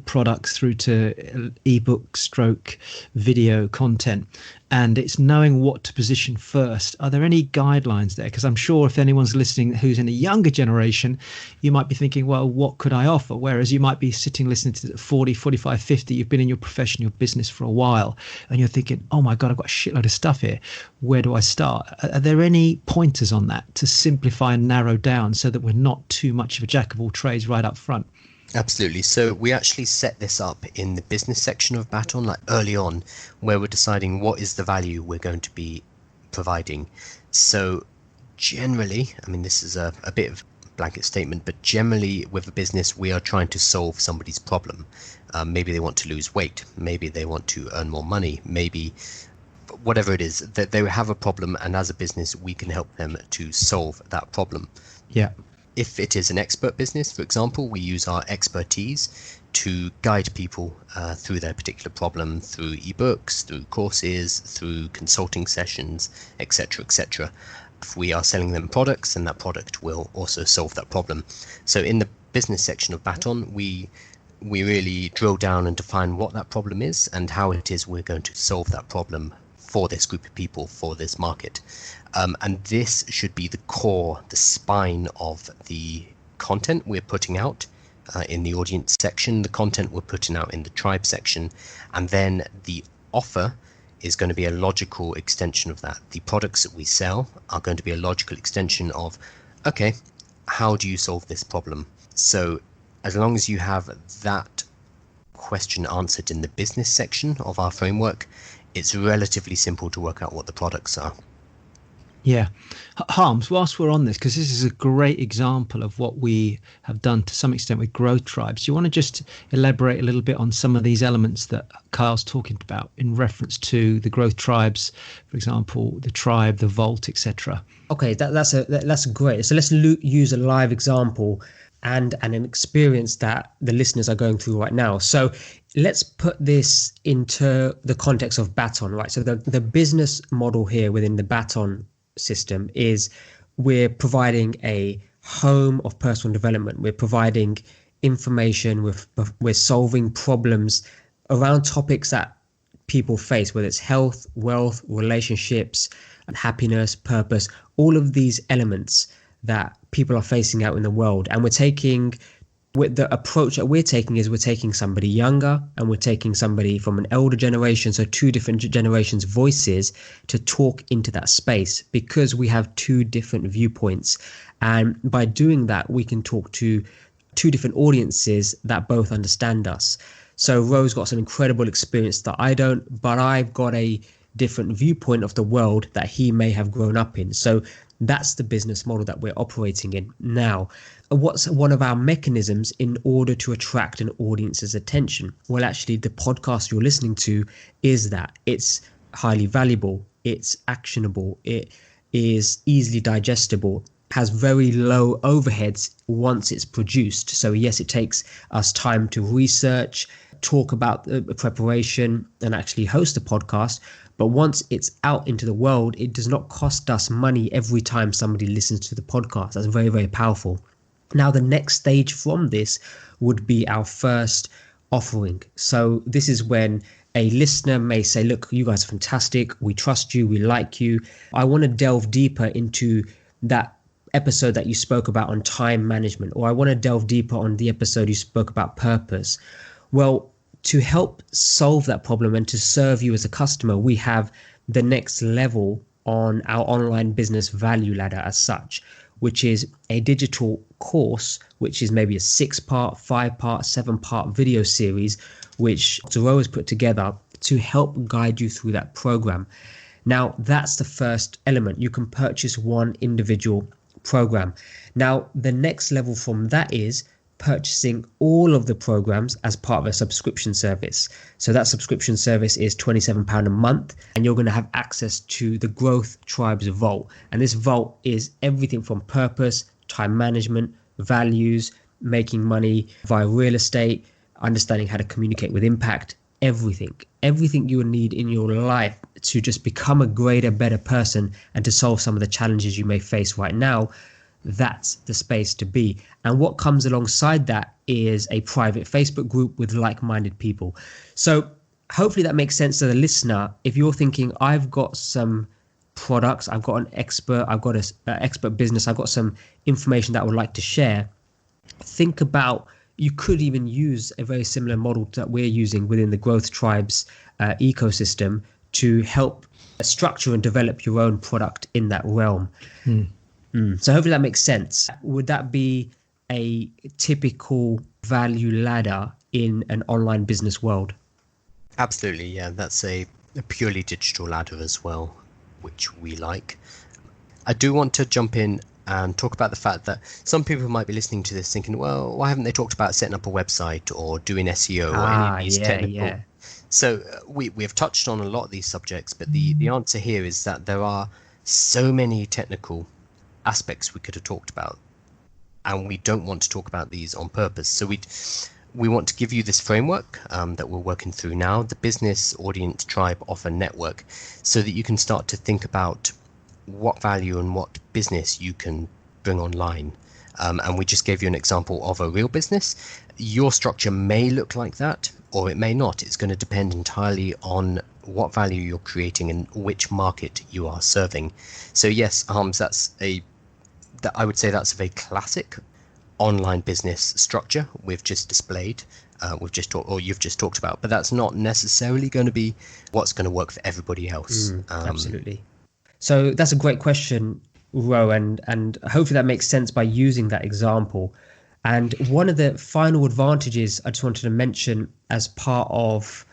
products through to ebook stroke video content, and it's knowing what to position first. Are there any guidelines there? Because I'm sure if anyone's listening who's in a younger generation, you might be thinking, well, what could I offer? Whereas you might be sitting listening to 40, 45, 50, you've been in your profession, your business for a while, and you're thinking, oh my God, I've got a shitload of stuff here. Where do I start? Are there any pointers on that to simplify and narrow down so that we're not too much of a jack of all trades right up front? Absolutely. So we actually set this up in the business section of Baton, like early on, where we're deciding what is the value we're going to be providing. So generally, I mean, this is a bit of a blanket statement, but generally with a business, we are trying to solve somebody's problem. Maybe they want to lose weight. Maybe they want to earn more money. Maybe whatever it is, that they have a problem, and as a business, we can help them to solve that problem. Yeah. If it is an expert business, for example, we use our expertise to guide people through their particular problem, through ebooks, through courses, through consulting sessions, etc., etc. If we are selling them products, then that product will also solve that problem. So in the business section of Baton, we really drill down and define what that problem is and how it is we're going to solve that problem for this group of people, for this market. And this should be the core, the spine of the content we're putting out in the audience section, the content we're putting out in the tribe section, and then the offer is going to be a logical extension of that. The products that we sell are going to be a logical extension of, okay, how do you solve this problem? So as long as you have that question answered in the business section of our framework, it's relatively simple to work out what the products are. Yeah. Harms, whilst we're on this, because this is a great example of what we have done to some extent with growth tribes, do you want to just elaborate a little bit on some of these elements that Kyle's talking about in reference to the growth tribes, for example, the tribe, the vault, etc.? Okay, that's great. So let's use a live example and an experience that the listeners are going through right now. So let's put this into the context of Baton, right? So the business model here within the Baton system is we're providing a home of personal development. We're providing information, we're solving problems around topics that people face, whether it's health, wealth, relationships, and happiness, purpose, all of these elements that people are facing out in the world. And with the approach that we're taking is we're taking somebody younger and we're taking somebody from an elder generation, so two different generations' voices to talk into that space, because we have two different viewpoints. And by doing that, we can talk to two different audiences that both understand us. So Ro's got some incredible experience that I don't, but I've got a different viewpoint of the world that he may have grown up in. So that's the business model that we're operating in. Now, what's one of our mechanisms in order to attract an audience's attention? Well, actually, the podcast you're listening to is that. It's highly valuable, it's actionable, it is easily digestible, has very low overheads once it's produced. So yes, it takes us time to research, talk about the preparation, and actually host a podcast. But once it's out into the world, it does not cost us money every time somebody listens to the podcast. That's very, very powerful. Now, the next stage from this would be our first offering. So this is when a listener may say, look, you guys are fantastic. We trust you. We like you. I want to delve deeper into that episode that you spoke about on time management, or I want to delve deeper on the episode you spoke about purpose. Well, to help solve that problem and to serve you as a customer, we have the next level on our online business value ladder as such, which is a digital course, which is maybe a 6-part, 5-part, 7-part video series, which Zero has put together to help guide you through that program. Now, that's the first element. You can purchase one individual program. Now, the next level from that is purchasing all of the programs as part of a subscription service. So that subscription service is £27 a month, and you're going to have access to the Growth Tribes Vault. And this vault is everything from purpose, time management, values, making money via real estate, understanding how to communicate with impact, everything you will need in your life to just become a greater, better person and to solve some of the challenges you may face right now. That's the space to be. And what comes alongside that is a private Facebook group with like-minded people. So hopefully that makes sense to the listener. If you're thinking, I've got some products, I've got an expert, I've got an expert business, I've got some information that I would like to share, think about, you could even use a very similar model that we're using within the Growth Tribes ecosystem to help structure and develop your own product in that realm. So hopefully that makes sense. Would that be a typical value ladder in an online business world? Absolutely, yeah. That's a purely digital ladder as well, which we like. I do want to jump in and talk about the fact that some people might be listening to this thinking, well, why haven't they talked about setting up a website or doing SEO or any of these technical... So we have touched on a lot of these subjects, but the answer here is that there are so many technical aspects we could have talked about, and we don't want to talk about these on purpose. So we want to give you this framework that we're working through now, the Business Audience Tribe Offer Network, so that you can start to think about what value and what business you can bring online. And we just gave you an example of a real business. Your structure may look like that, or it may not. It's going to depend entirely on what value you're creating and which market you are serving. So yes, Harms, I would say that's a very classic online business structure we've just displayed, you've just talked about, but that's not necessarily going to be what's going to work for everybody else. Absolutely. So that's a great question, Ro, and hopefully that makes sense by using that example. And one of the final advantages I just wanted to mention as part of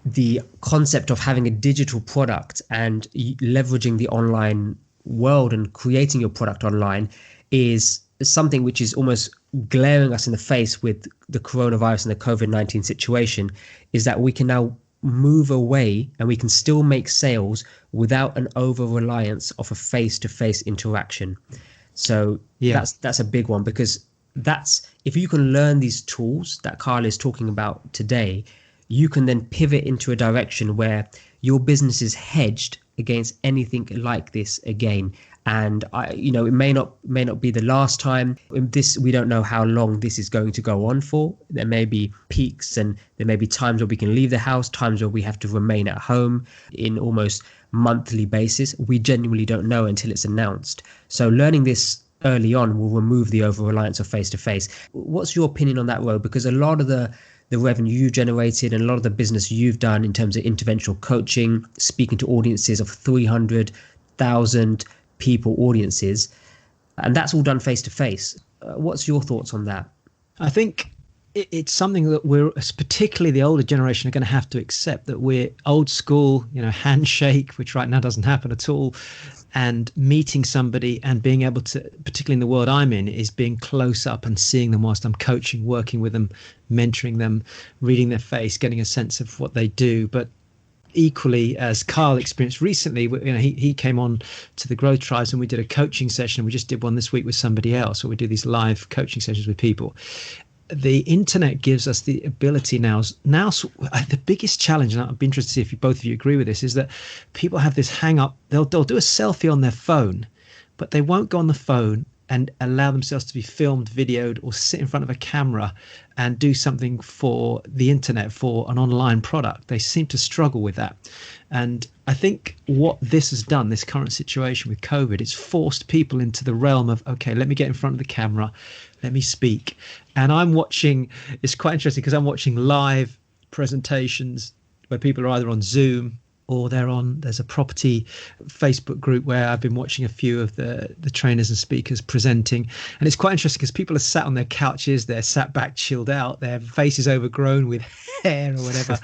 the concept of having a digital product and leveraging the online world and creating your product online is something which is almost glaring us in the face with the coronavirus and the COVID-19 situation, is that we can now move away and we can still make sales without an over-reliance of a face-to-face interaction. So that's a big one, because that's, if you can learn these tools that Carl is talking about today, you can then pivot into a direction where your business is hedged against anything like this again. And it may not be the last time. We don't know how long this is going to go on for. There may be peaks, and there may be times where we can leave the house, times where we have to remain at home in almost monthly basis. We genuinely don't know until it's announced. So learning this early on will remove the over-reliance of face-to-face. What's your opinion on that, Ro? Because a lot of the revenue you generated and a lot of the business you've done in terms of interventional coaching, speaking to audiences of 300,000 people audiences, and that's all done face-to-face. What's your thoughts on that? I think it's something that we're, particularly the older generation, are going to have to accept, that we're old school, handshake, which right now doesn't happen at all, and meeting somebody and being able to, particularly in the world I'm in, is being close up and seeing them whilst I'm coaching, working with them, mentoring them, reading their face, getting a sense of what they do. But equally, as Carl experienced recently, he came on to the Growth Tribes and we did a coaching session. We just did one this week with somebody else, where we do these live coaching sessions with people. The internet gives us the ability now, the biggest challenge, and I'd be interested to see if both of you agree with this, is that people have this hang up. They'll do a selfie on their phone, but they won't go on the phone and allow themselves to be filmed, videoed, or sit in front of a camera and do something for the internet, for an online product. They seem to struggle with that. And I think what this has done, this current situation with COVID, it's forced people into the realm of, okay, let me get in front of the camera, let me speak. And I'm watching, it's quite interesting because I'm watching live presentations where people are either on Zoom or there's a property Facebook group where I've been watching a few of the trainers and speakers presenting, and it's quite interesting because people are sat on their couches, they're sat back, chilled out, their faces overgrown with hair or whatever.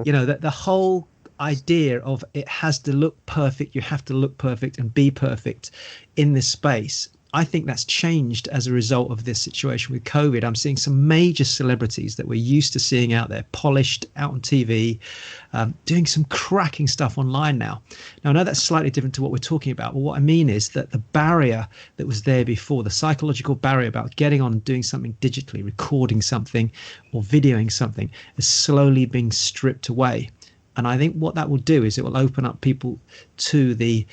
The whole idea of it has to look perfect, you have to look perfect and be perfect in this space. I think that's changed as a result of this situation with COVID. I'm seeing some major celebrities that we're used to seeing out there, polished, out on TV, doing some cracking stuff online now. Now, I know that's slightly different to what we're talking about, but what I mean is that the barrier that was there before, the psychological barrier about getting on and doing something digitally, recording something or videoing something, is slowly being stripped away. And I think what that will do is it will open up people to the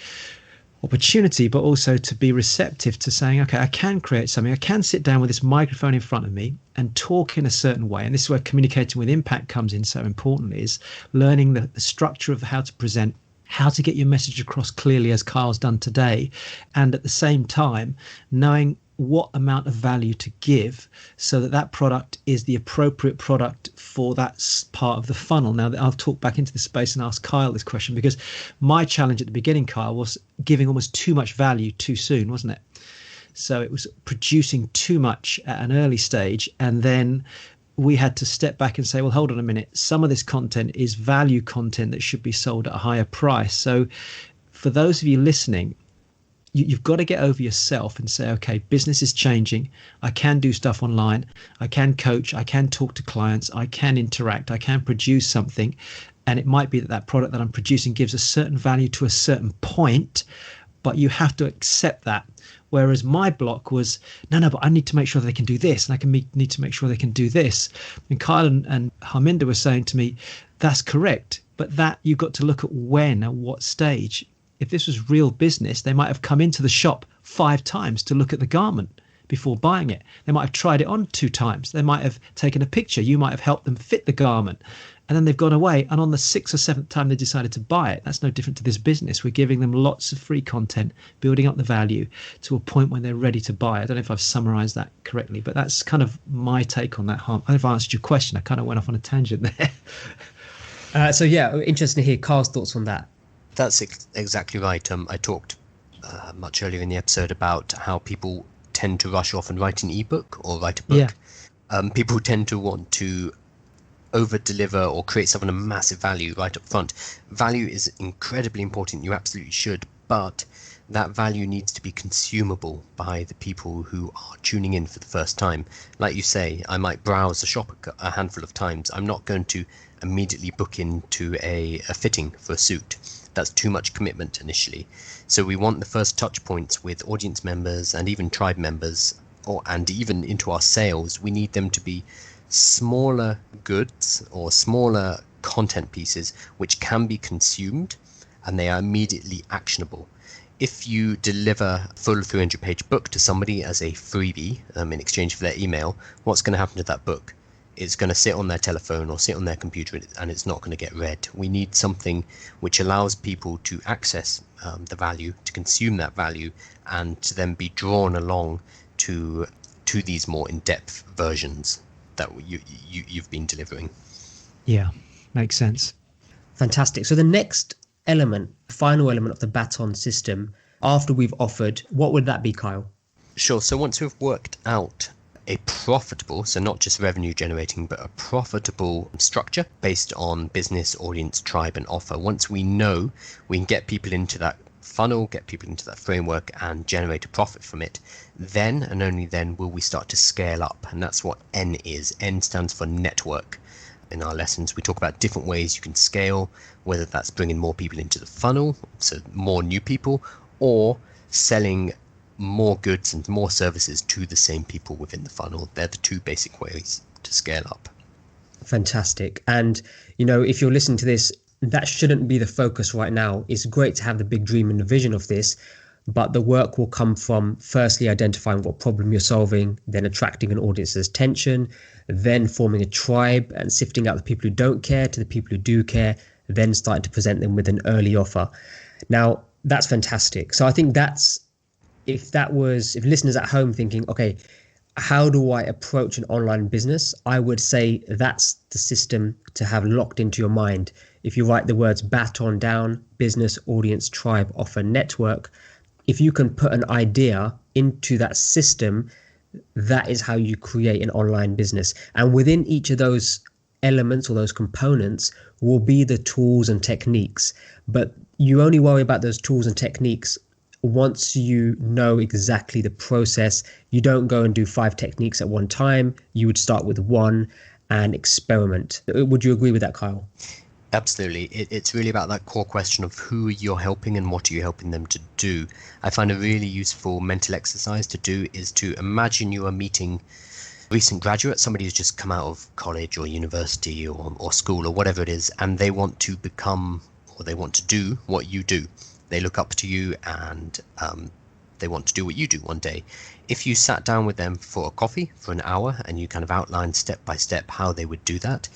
opportunity, but also to be receptive to saying, okay, I can create something. I can sit down with this microphone in front of me and talk in a certain way. And this is where communicating with impact comes in so importantly, is learning the structure of how to present, how to get your message across clearly, as Kyle's done today. And at the same time, knowing what amount of value to give so that product is the appropriate product for that part of the funnel. Now, I'll talk back into the space and ask Kyle this question, because my challenge at the beginning, Kyle, was giving almost too much value too soon, wasn't it? So it was producing too much at an early stage, and then we had to step back and say, well, hold on a minute, some of this content is value content that should be sold at a higher price. So for those of you listening, you've got to get over yourself and say, okay, business is changing. I can do stuff online. I can coach. I can talk to clients. I can interact. I can produce something. And it might be that product that I'm producing gives a certain value to a certain point, but you have to accept that. Whereas my block was, no, but I need to make sure they can do this, and need to make sure they can do this. And Kyle and Harminder were saying to me, that's correct. But that you've got to look at when, at what stage. If this was real business, they might have come into the shop 5 times to look at the garment before buying it. They might have tried it on 2 times. They might have taken a picture. You might have helped them fit the garment. And then they've gone away. And on the 6th or 7th time they decided to buy it. That's no different to this business. We're giving them lots of free content, building up the value to a point when they're ready to buy. I don't know if I've summarized that correctly, but that's kind of my take on that. I don't know if I answered your question. I kind of went off on a tangent there. So yeah, interesting to hear Carl's thoughts on that. That's exactly right. I talked much earlier in the episode about how people tend to rush off and write an ebook or write a book. Yeah. People tend to want to over-deliver or create something of massive value right up front. Value is incredibly important. You absolutely should. But that value needs to be consumable by the people who are tuning in for the first time. Like you say, I might browse the shop a handful of times. I'm not going to immediately book into a fitting for a suit. That's too much commitment initially. So we want the first touch points with audience members and even tribe members, and even into our sales. We need them to be smaller goods or smaller content pieces which can be consumed, and they are immediately actionable. If you deliver a full 300-page book to somebody as a freebie in exchange for their email, what's going to happen to that book? It's going to sit on their telephone or sit on their computer, and it's not going to get read. We need something which allows people to access the value, to consume that value, and to then be drawn along to these more in-depth versions that you've been delivering. Yeah, makes sense. Fantastic. So the next element, final element of the baton system, after we've offered, what would that be, Kyle? Sure. So once we've worked out a profitable, so not just revenue generating, but a profitable structure based on business, audience, tribe, and offer, once we know we can get people into that funnel, get people into that framework and generate a profit from it, then and only then will we start to scale up. And that's what N is. N stands for network. In our lessons, we talk about different ways you can scale, whether that's bringing more people into the funnel, so more new people, or selling more goods and more services to the same people within the funnel. They're the 2 basic ways to scale up. Fantastic. And, if you're listening to this, that shouldn't be the focus right now. It's great to have the big dream and the vision of this, but the work will come from firstly identifying what problem you're solving, then attracting an audience's attention, then forming a tribe and sifting out the people who don't care to the people who do care, then starting to present them with an early offer. Now, that's fantastic. So I think if listeners at home thinking, okay, how do I approach an online business? I would say that's the system to have locked into your mind. If you write the words baton down, business, audience, tribe, offer, network, if you can put an idea into that system, that is how you create an online business. And within each of those elements or those components will be the tools and techniques. But you only worry about those tools and techniques once you know exactly the process. You don't go and do 5 techniques at one time. You would start with one and experiment. Would you agree with that, Kyle? Absolutely. It's really about that core question of who you're helping and what are you helping them to do. I find a really useful mental exercise to do is to imagine you are meeting a recent graduate, somebody who's just come out of college or university or school or whatever it is, and they want to become, or they want to do what you do. They look up to you and they want to do what you do one day. If you sat down with them for a coffee for an hour and you kind of outlined step by step how they would do that,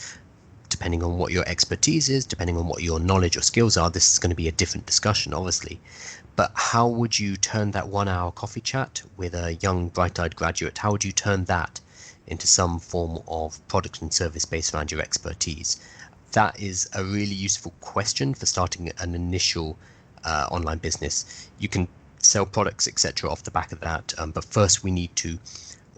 depending on what your expertise is, depending on what your knowledge or skills are, this is going to be a different discussion, obviously. But how would you turn that 1 hour coffee chat with a young, bright-eyed graduate, how would you turn that into some form of product and service based around your expertise? That is a really useful question for starting an initial online business. You can sell products, etc., off the back of that, but first we need to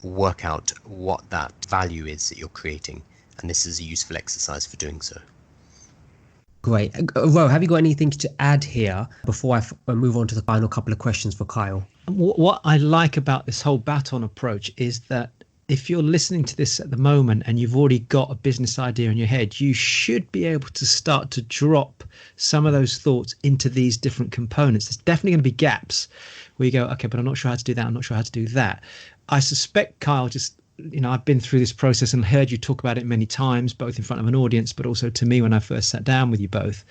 work out what that value is that you're creating, and this is a useful exercise for doing so. Great. Ro, have you got anything to add here before I move on to the final couple of questions for Kyle? What I like about this whole baton approach is that if you're listening to this at the moment and you've already got a business idea in your head, you should be able to start to drop some of those thoughts into these different components. There's definitely going to be gaps where you go, okay, but I'm not sure how to do that. I'm not sure how to do that. I suspect, Kyle, I've been through this process and heard you talk about it many times, both in front of an audience, but also to me when I first sat down with you both.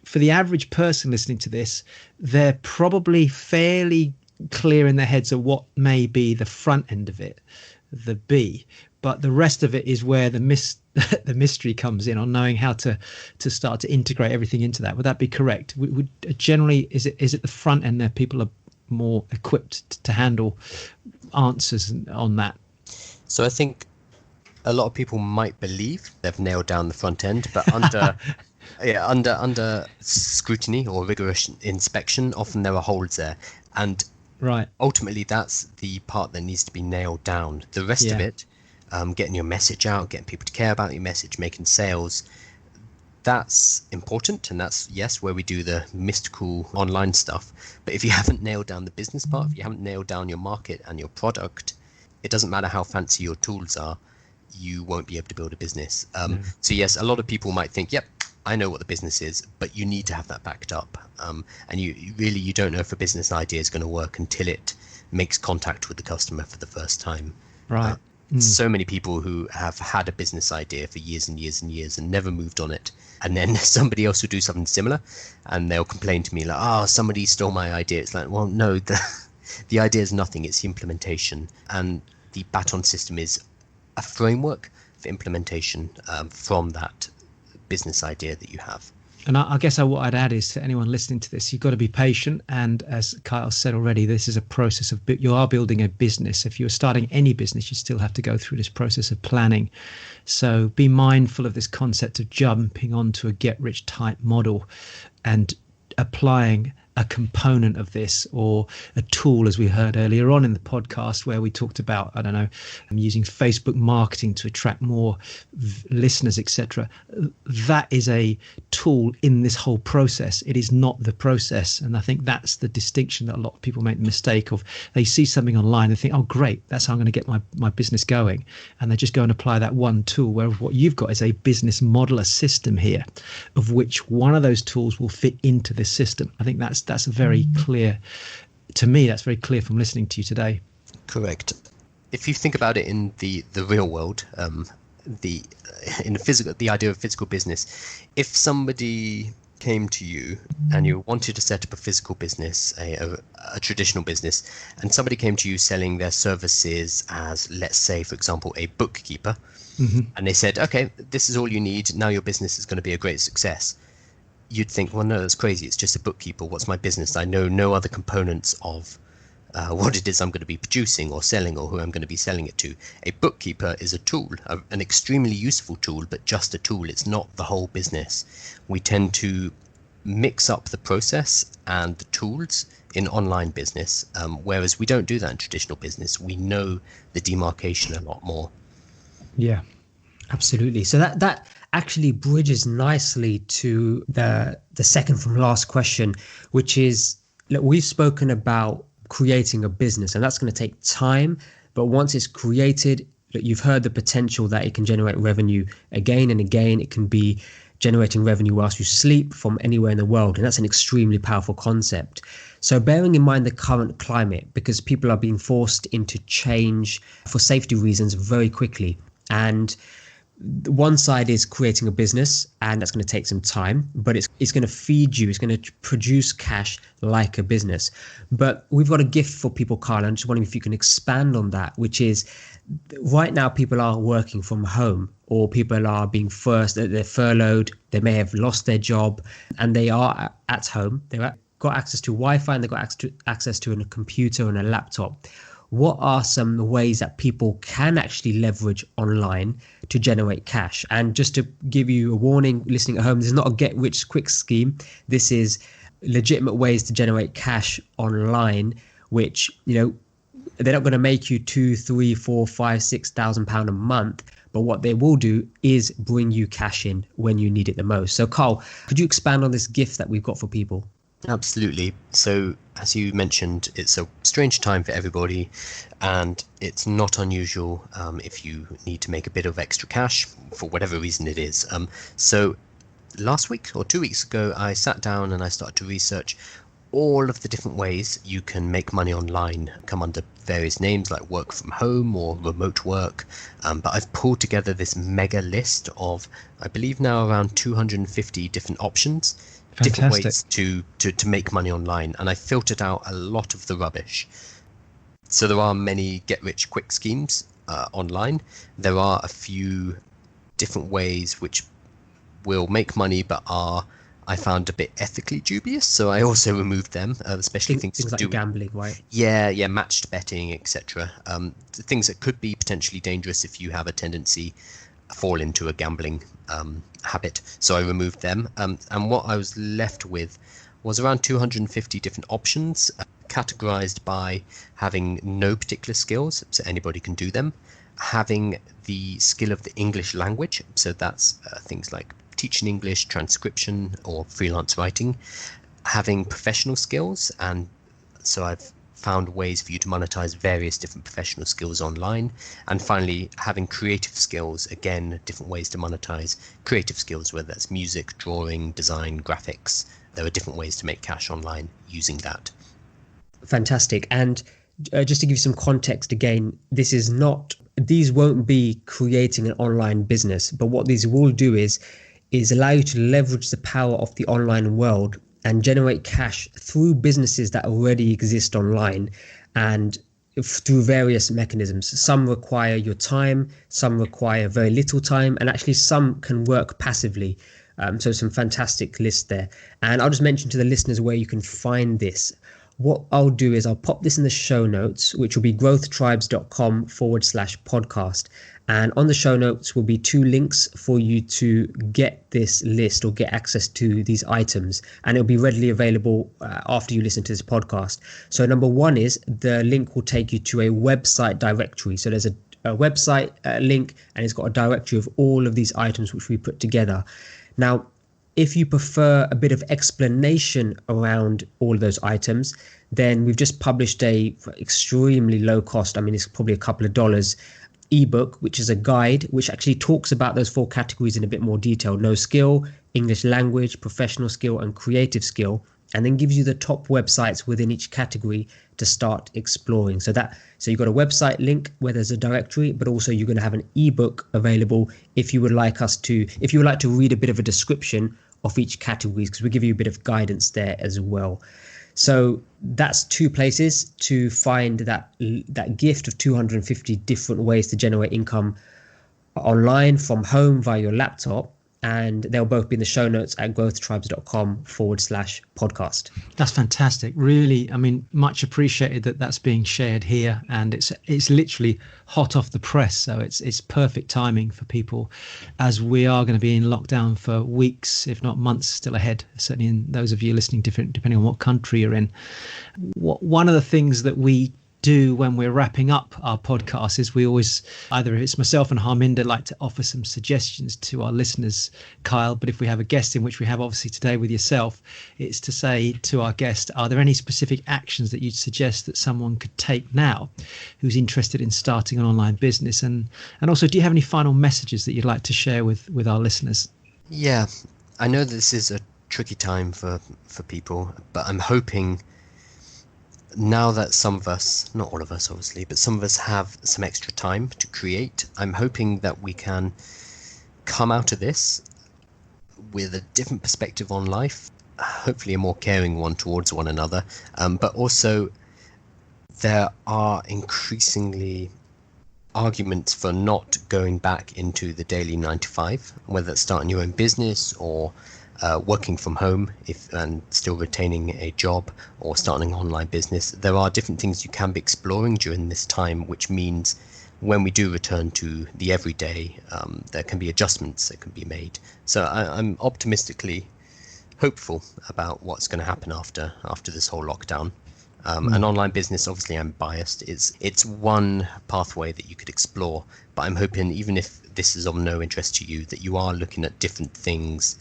For the average person listening to this, they're probably fairly clear in their heads of what may be the front end of it, the B, but the rest of it is where the mystery comes in on knowing how to start to integrate everything into that. Would that be correct? Would generally, is it the front end that people are more equipped to handle answers on that? So I think a lot of people might believe they've nailed down the front end, but under scrutiny or rigorous inspection, often there are holes there. And right, ultimately, that's the part that needs to be nailed down. The rest of it, getting your message out, getting people to care about your message, making sales, that's important. And that's, yes, where we do the mystical online stuff. But if you haven't nailed down the business part, if you haven't nailed down your market and your product, it doesn't matter how fancy your tools are, you won't be able to build a business. So yes, a lot of people might think, yep, I know what the business is, but you need to have that backed up. And you don't know if a business idea is going to work until it makes contact with the customer for the first time. Right. So many people who have had a business idea for years and years and years and never moved on it. And then somebody else will do something similar and they'll complain to me like, oh, somebody stole my idea. It's like, well, no, the idea is nothing. It's the implementation. And the baton system is a framework for implementation from that business idea that you have. And I guess what I'd add is to anyone listening to this, you've got to be patient. And as Kyle said already, this is a process of you are building a business. If you're starting any business, you still have to go through this process of planning. So be mindful of this concept of jumping onto a get-rich-type model and applying a component of this or a tool, as we heard earlier on in the podcast where we talked about, I don't know, using Facebook marketing to attract more listeners, etc. That is a tool in this whole process. It is not the process. And I think that's the distinction that a lot of people make the mistake of. They see something online, they think, oh, great, that's how I'm going to get my business going. And they just go and apply that one tool, where what you've got is a business model, a system here, of which one of those tools will fit into this system. I think that's very clear to me. That's very clear from listening to you today. Correct. If you think about it in the real world, the idea of physical business, if somebody came to you and you wanted to set up a physical business, a traditional business, and somebody came to you selling their services as, let's say, for example, a bookkeeper, and they said, okay, this is all you need, now your business is going to be a great success. You'd think, well, no, that's crazy. It's just a bookkeeper. What's my business? I know no other components of what it is I'm going to be producing or selling, or who I'm going to be selling it to. A bookkeeper is a tool, an extremely useful tool, but just a tool. It's not the whole business. We tend to mix up the process and the tools in online business, whereas we don't do that in traditional business. We know the demarcation a lot more. Yeah, absolutely. So that actually bridges nicely to the second from last question, which is, look, we've spoken about creating a business, and that's going to take time. But once it's created, look, you've heard the potential that it can generate revenue again and again. It can be generating revenue whilst you sleep from anywhere in the world. And that's an extremely powerful concept. So bearing in mind the current climate, because people are being forced into change for safety reasons very quickly. And one side is creating a business, and that's going to take some time, but it's going to feed you. It's going to produce cash like a business. But we've got a gift for people, Carl. I'm just wondering if you can expand on that, which is right now people are working from home, or people are being they're furloughed. They may have lost their job, and they are at home. They've got access to Wi-Fi, and they've got access to a computer and a laptop. What are some ways that people can actually leverage online to generate cash? And just to give you a warning, listening at home, this is not a get rich quick scheme. This is legitimate ways to generate cash online, which, you know, they're not going to make you £2,000, £3,000, £4,000, £5,000, £6,000 a month. But what they will do is bring you cash in when you need it the most. So Carl, could you expand on this gift that we've got for people? Absolutely. So, as you mentioned, it's a strange time for everybody, and it's not unusual if you need to make a bit of extra cash for whatever reason it is. So, last week or 2 weeks ago, I sat down and I started to research all of the different ways you can make money online, come under various names like work from home or remote work. But I've pulled together this mega list of, I believe now, around 250 different options. Different ways to make money online, and I filtered out a lot of the rubbish. So there are many get-rich-quick schemes online. There are a few different ways which will make money but are, I found, a bit ethically dubious, so I also removed them, especially things like gambling, right? Yeah, matched betting, etc. Things that could be potentially dangerous if you have a tendency fall into a gambling habit. So I removed them, and what I was left with was around 250 different options, categorized by having no particular skills, so anybody can do them, having the skill of the English language, so that's things like teaching English, transcription, or freelance writing, having professional skills, and so I've found ways for you to monetize various different professional skills online. And finally, having creative skills, again, different ways to monetize creative skills, whether that's music, drawing, design, graphics. There are different ways to make cash online using that. Fantastic. And just to give you some context again, these won't be creating an online business, but what these will do is allow you to leverage the power of the online world and generate cash through businesses that already exist online, and through various mechanisms. Some require your time, some require very little time, and actually some can work passively. So some fantastic lists there. And I'll just mention to the listeners where you can find this. What I'll do is I'll pop this in the show notes, which will be growthtribes.com/podcast. And on the show notes will be 2 links for you to get this list or get access to these items. And it'll be readily available after you listen to this podcast. So number 1 is the link will take you to a website directory. So there's a website link, and it's got a directory of all of these items which we put together. Now, if you prefer a bit of explanation around all of those items, then we've just published a extremely low cost, I mean, it's probably a couple of dollars, ebook, which is a guide which actually talks about those 4 categories in a bit more detail: no skill, English language, professional skill, and creative skill, and then gives you the top websites within each category to start exploring. So you've got a website link where there's a directory, but also you're going to have an ebook available if you would like to read a bit of a description of each category, because we give you a bit of guidance there as well. So that's 2 places to find that gift of 250 different ways to generate income online from home via your laptop. and they'll both be in the show notes at growthtribes.com/podcast. That's fantastic. Really, I mean, much appreciated that that's being shared here, and it's literally hot off the press. So it's perfect timing for people, as we are going to be in lockdown for weeks, if not months, still ahead. Certainly, in those of you listening, depending on what country you're in. One of the things that we do when we're wrapping up our podcast is we always, either if it's myself and Harminder, like to offer some suggestions to our listeners, Kyle, but if we have a guest, in which we have obviously today with yourself, it's to say to our guest, are there any specific actions that you'd suggest that someone could take now who's interested in starting an online business? And also, do you have any final messages that you'd like to share with our listeners? Yeah, I know this is a tricky time for people, but I'm hoping now that some of us, not all of us obviously, but some of us have some extra time to create, I'm hoping that we can come out of this with a different perspective on life, hopefully a more caring one towards one another, but also there are increasingly arguments for not going back into the daily 9 to 5, whether it's starting your own business or working from home and still retaining a job, or starting an online business. There are different things you can be exploring during this time, which means when we do return to the everyday, there can be adjustments that can be made. So I'm optimistically hopeful about what's going to happen after this whole lockdown. An online business, obviously I'm biased, it's one pathway that you could explore, but I'm hoping, even if this is of no interest to you, that you are looking at different things,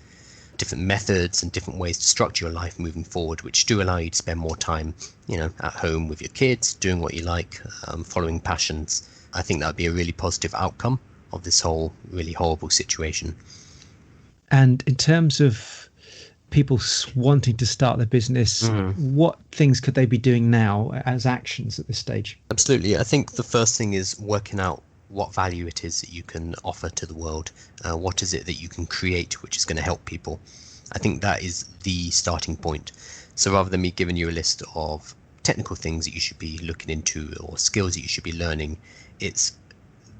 different methods and different ways to structure your life moving forward, which do allow you to spend more time, at home with your kids, doing what you like, following passions. I think that would be a really positive outcome of this whole really horrible situation. And in terms of people wanting to start their business, what things could they be doing now as actions at this stage? Absolutely. I think the first thing is working out what value it is that you can offer to the world. What is it that you can create which is going to help people? I think that is the starting point. So rather than me giving you a list of technical things that you should be looking into or skills that you should be learning, it's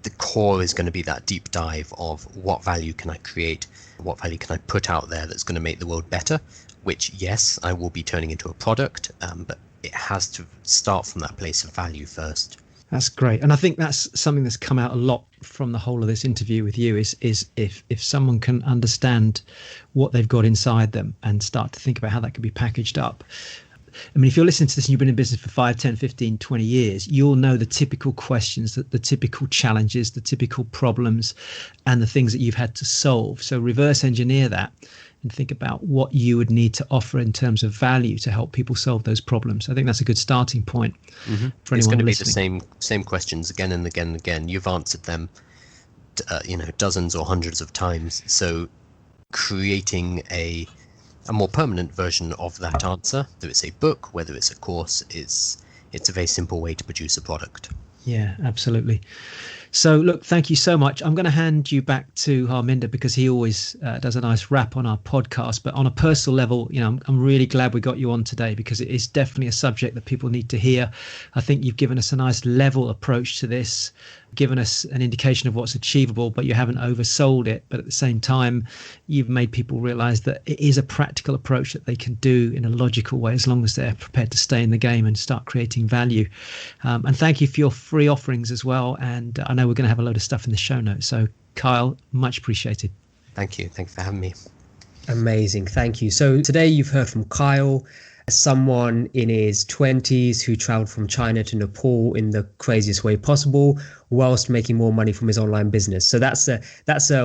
the core is going to be that deep dive of what value can I create, what value can I put out there that's going to make the world better, which, yes, I will be turning into a product, but it has to start from that place of value first. That's great. And I think that's something that's come out a lot from the whole of this interview with you is if someone can understand what they've got inside them and start to think about how that could be packaged up. I mean, if you're listening to this and you've been in business for 5, 10, 15, 20 years, you'll know the typical questions, the typical challenges, the typical problems, and the things that you've had to solve. So reverse engineer that and think about what you would need to offer in terms of value to help people solve those problems. I think that's a good starting point for anyone listening. It's going to be the same questions again and again and again. You've answered them, dozens or hundreds of times. So creating a more permanent version of that answer, whether it's a book, whether it's a course, it's a very simple way to produce a product. Yeah, absolutely. So look, thank you so much. I'm going to hand you back to Harminder because he always does a nice wrap on our podcast. But on a personal level, I'm really glad we got you on today because it is definitely a subject that people need to hear. I think you've given us a nice level approach to this, given us an indication of what's achievable, but you haven't oversold it. But at the same time, you've made people realize that it is a practical approach that they can do in a logical way as long as they're prepared to stay in the game and start creating value. And thank you for your free offerings as well. And I know we're going to have a load of stuff in the show notes. So Kyle, much appreciated. Thank you. Thanks for having me. Amazing. Thank you. So today you've heard from Kyle, someone in his 20s who traveled from China to Nepal in the craziest way possible whilst making more money from his online business. So that's a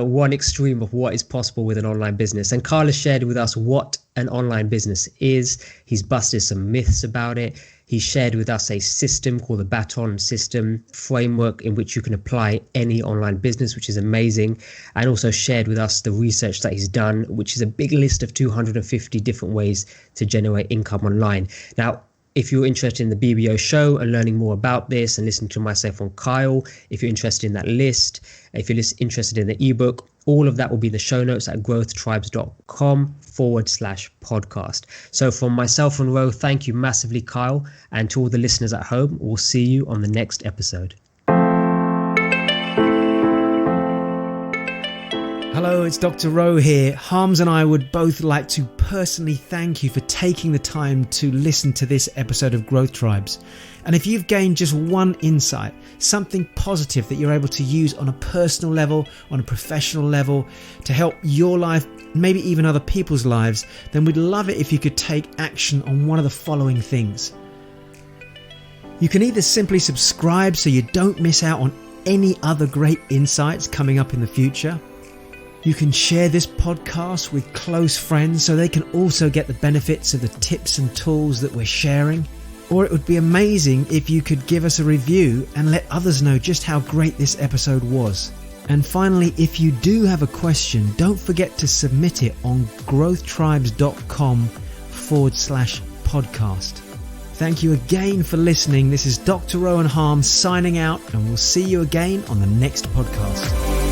one extreme of what is possible with an online business. And Kyle has shared with us what an online business is. He's busted some myths about it. He shared with us a system called the Baton System framework in which you can apply any online business, which is amazing. And also shared with us the research that he's done, which is a big list of 250 different ways to generate income online. Now, if you're interested in the BBO show and learning more about this and listening to myself on Kyle, if you're interested in that list, if you're interested in the ebook, all of that will be in the show notes at growthtribes.com/podcast. So from myself and Ro, thank you massively, Kyle. And to all the listeners at home, we'll see you on the next episode. Hello, it's Dr. Rowe here. Harms and I would both like to personally thank you for taking the time to listen to this episode of Growth Tribes. And if you've gained just one insight, something positive that you're able to use on a personal level, on a professional level, to help your life, maybe even other people's lives, then we'd love it if you could take action on one of the following things. You can either simply subscribe so you don't miss out on any other great insights coming up in the future. You can share this podcast with close friends so they can also get the benefits of the tips and tools that we're sharing. Or it would be amazing if you could give us a review and let others know just how great this episode was. And finally, if you do have a question, don't forget to submit it on growthtribes.com/podcast. Thank you again for listening. This is Dr. Rowan Harms signing out, and we'll see you again on the next podcast.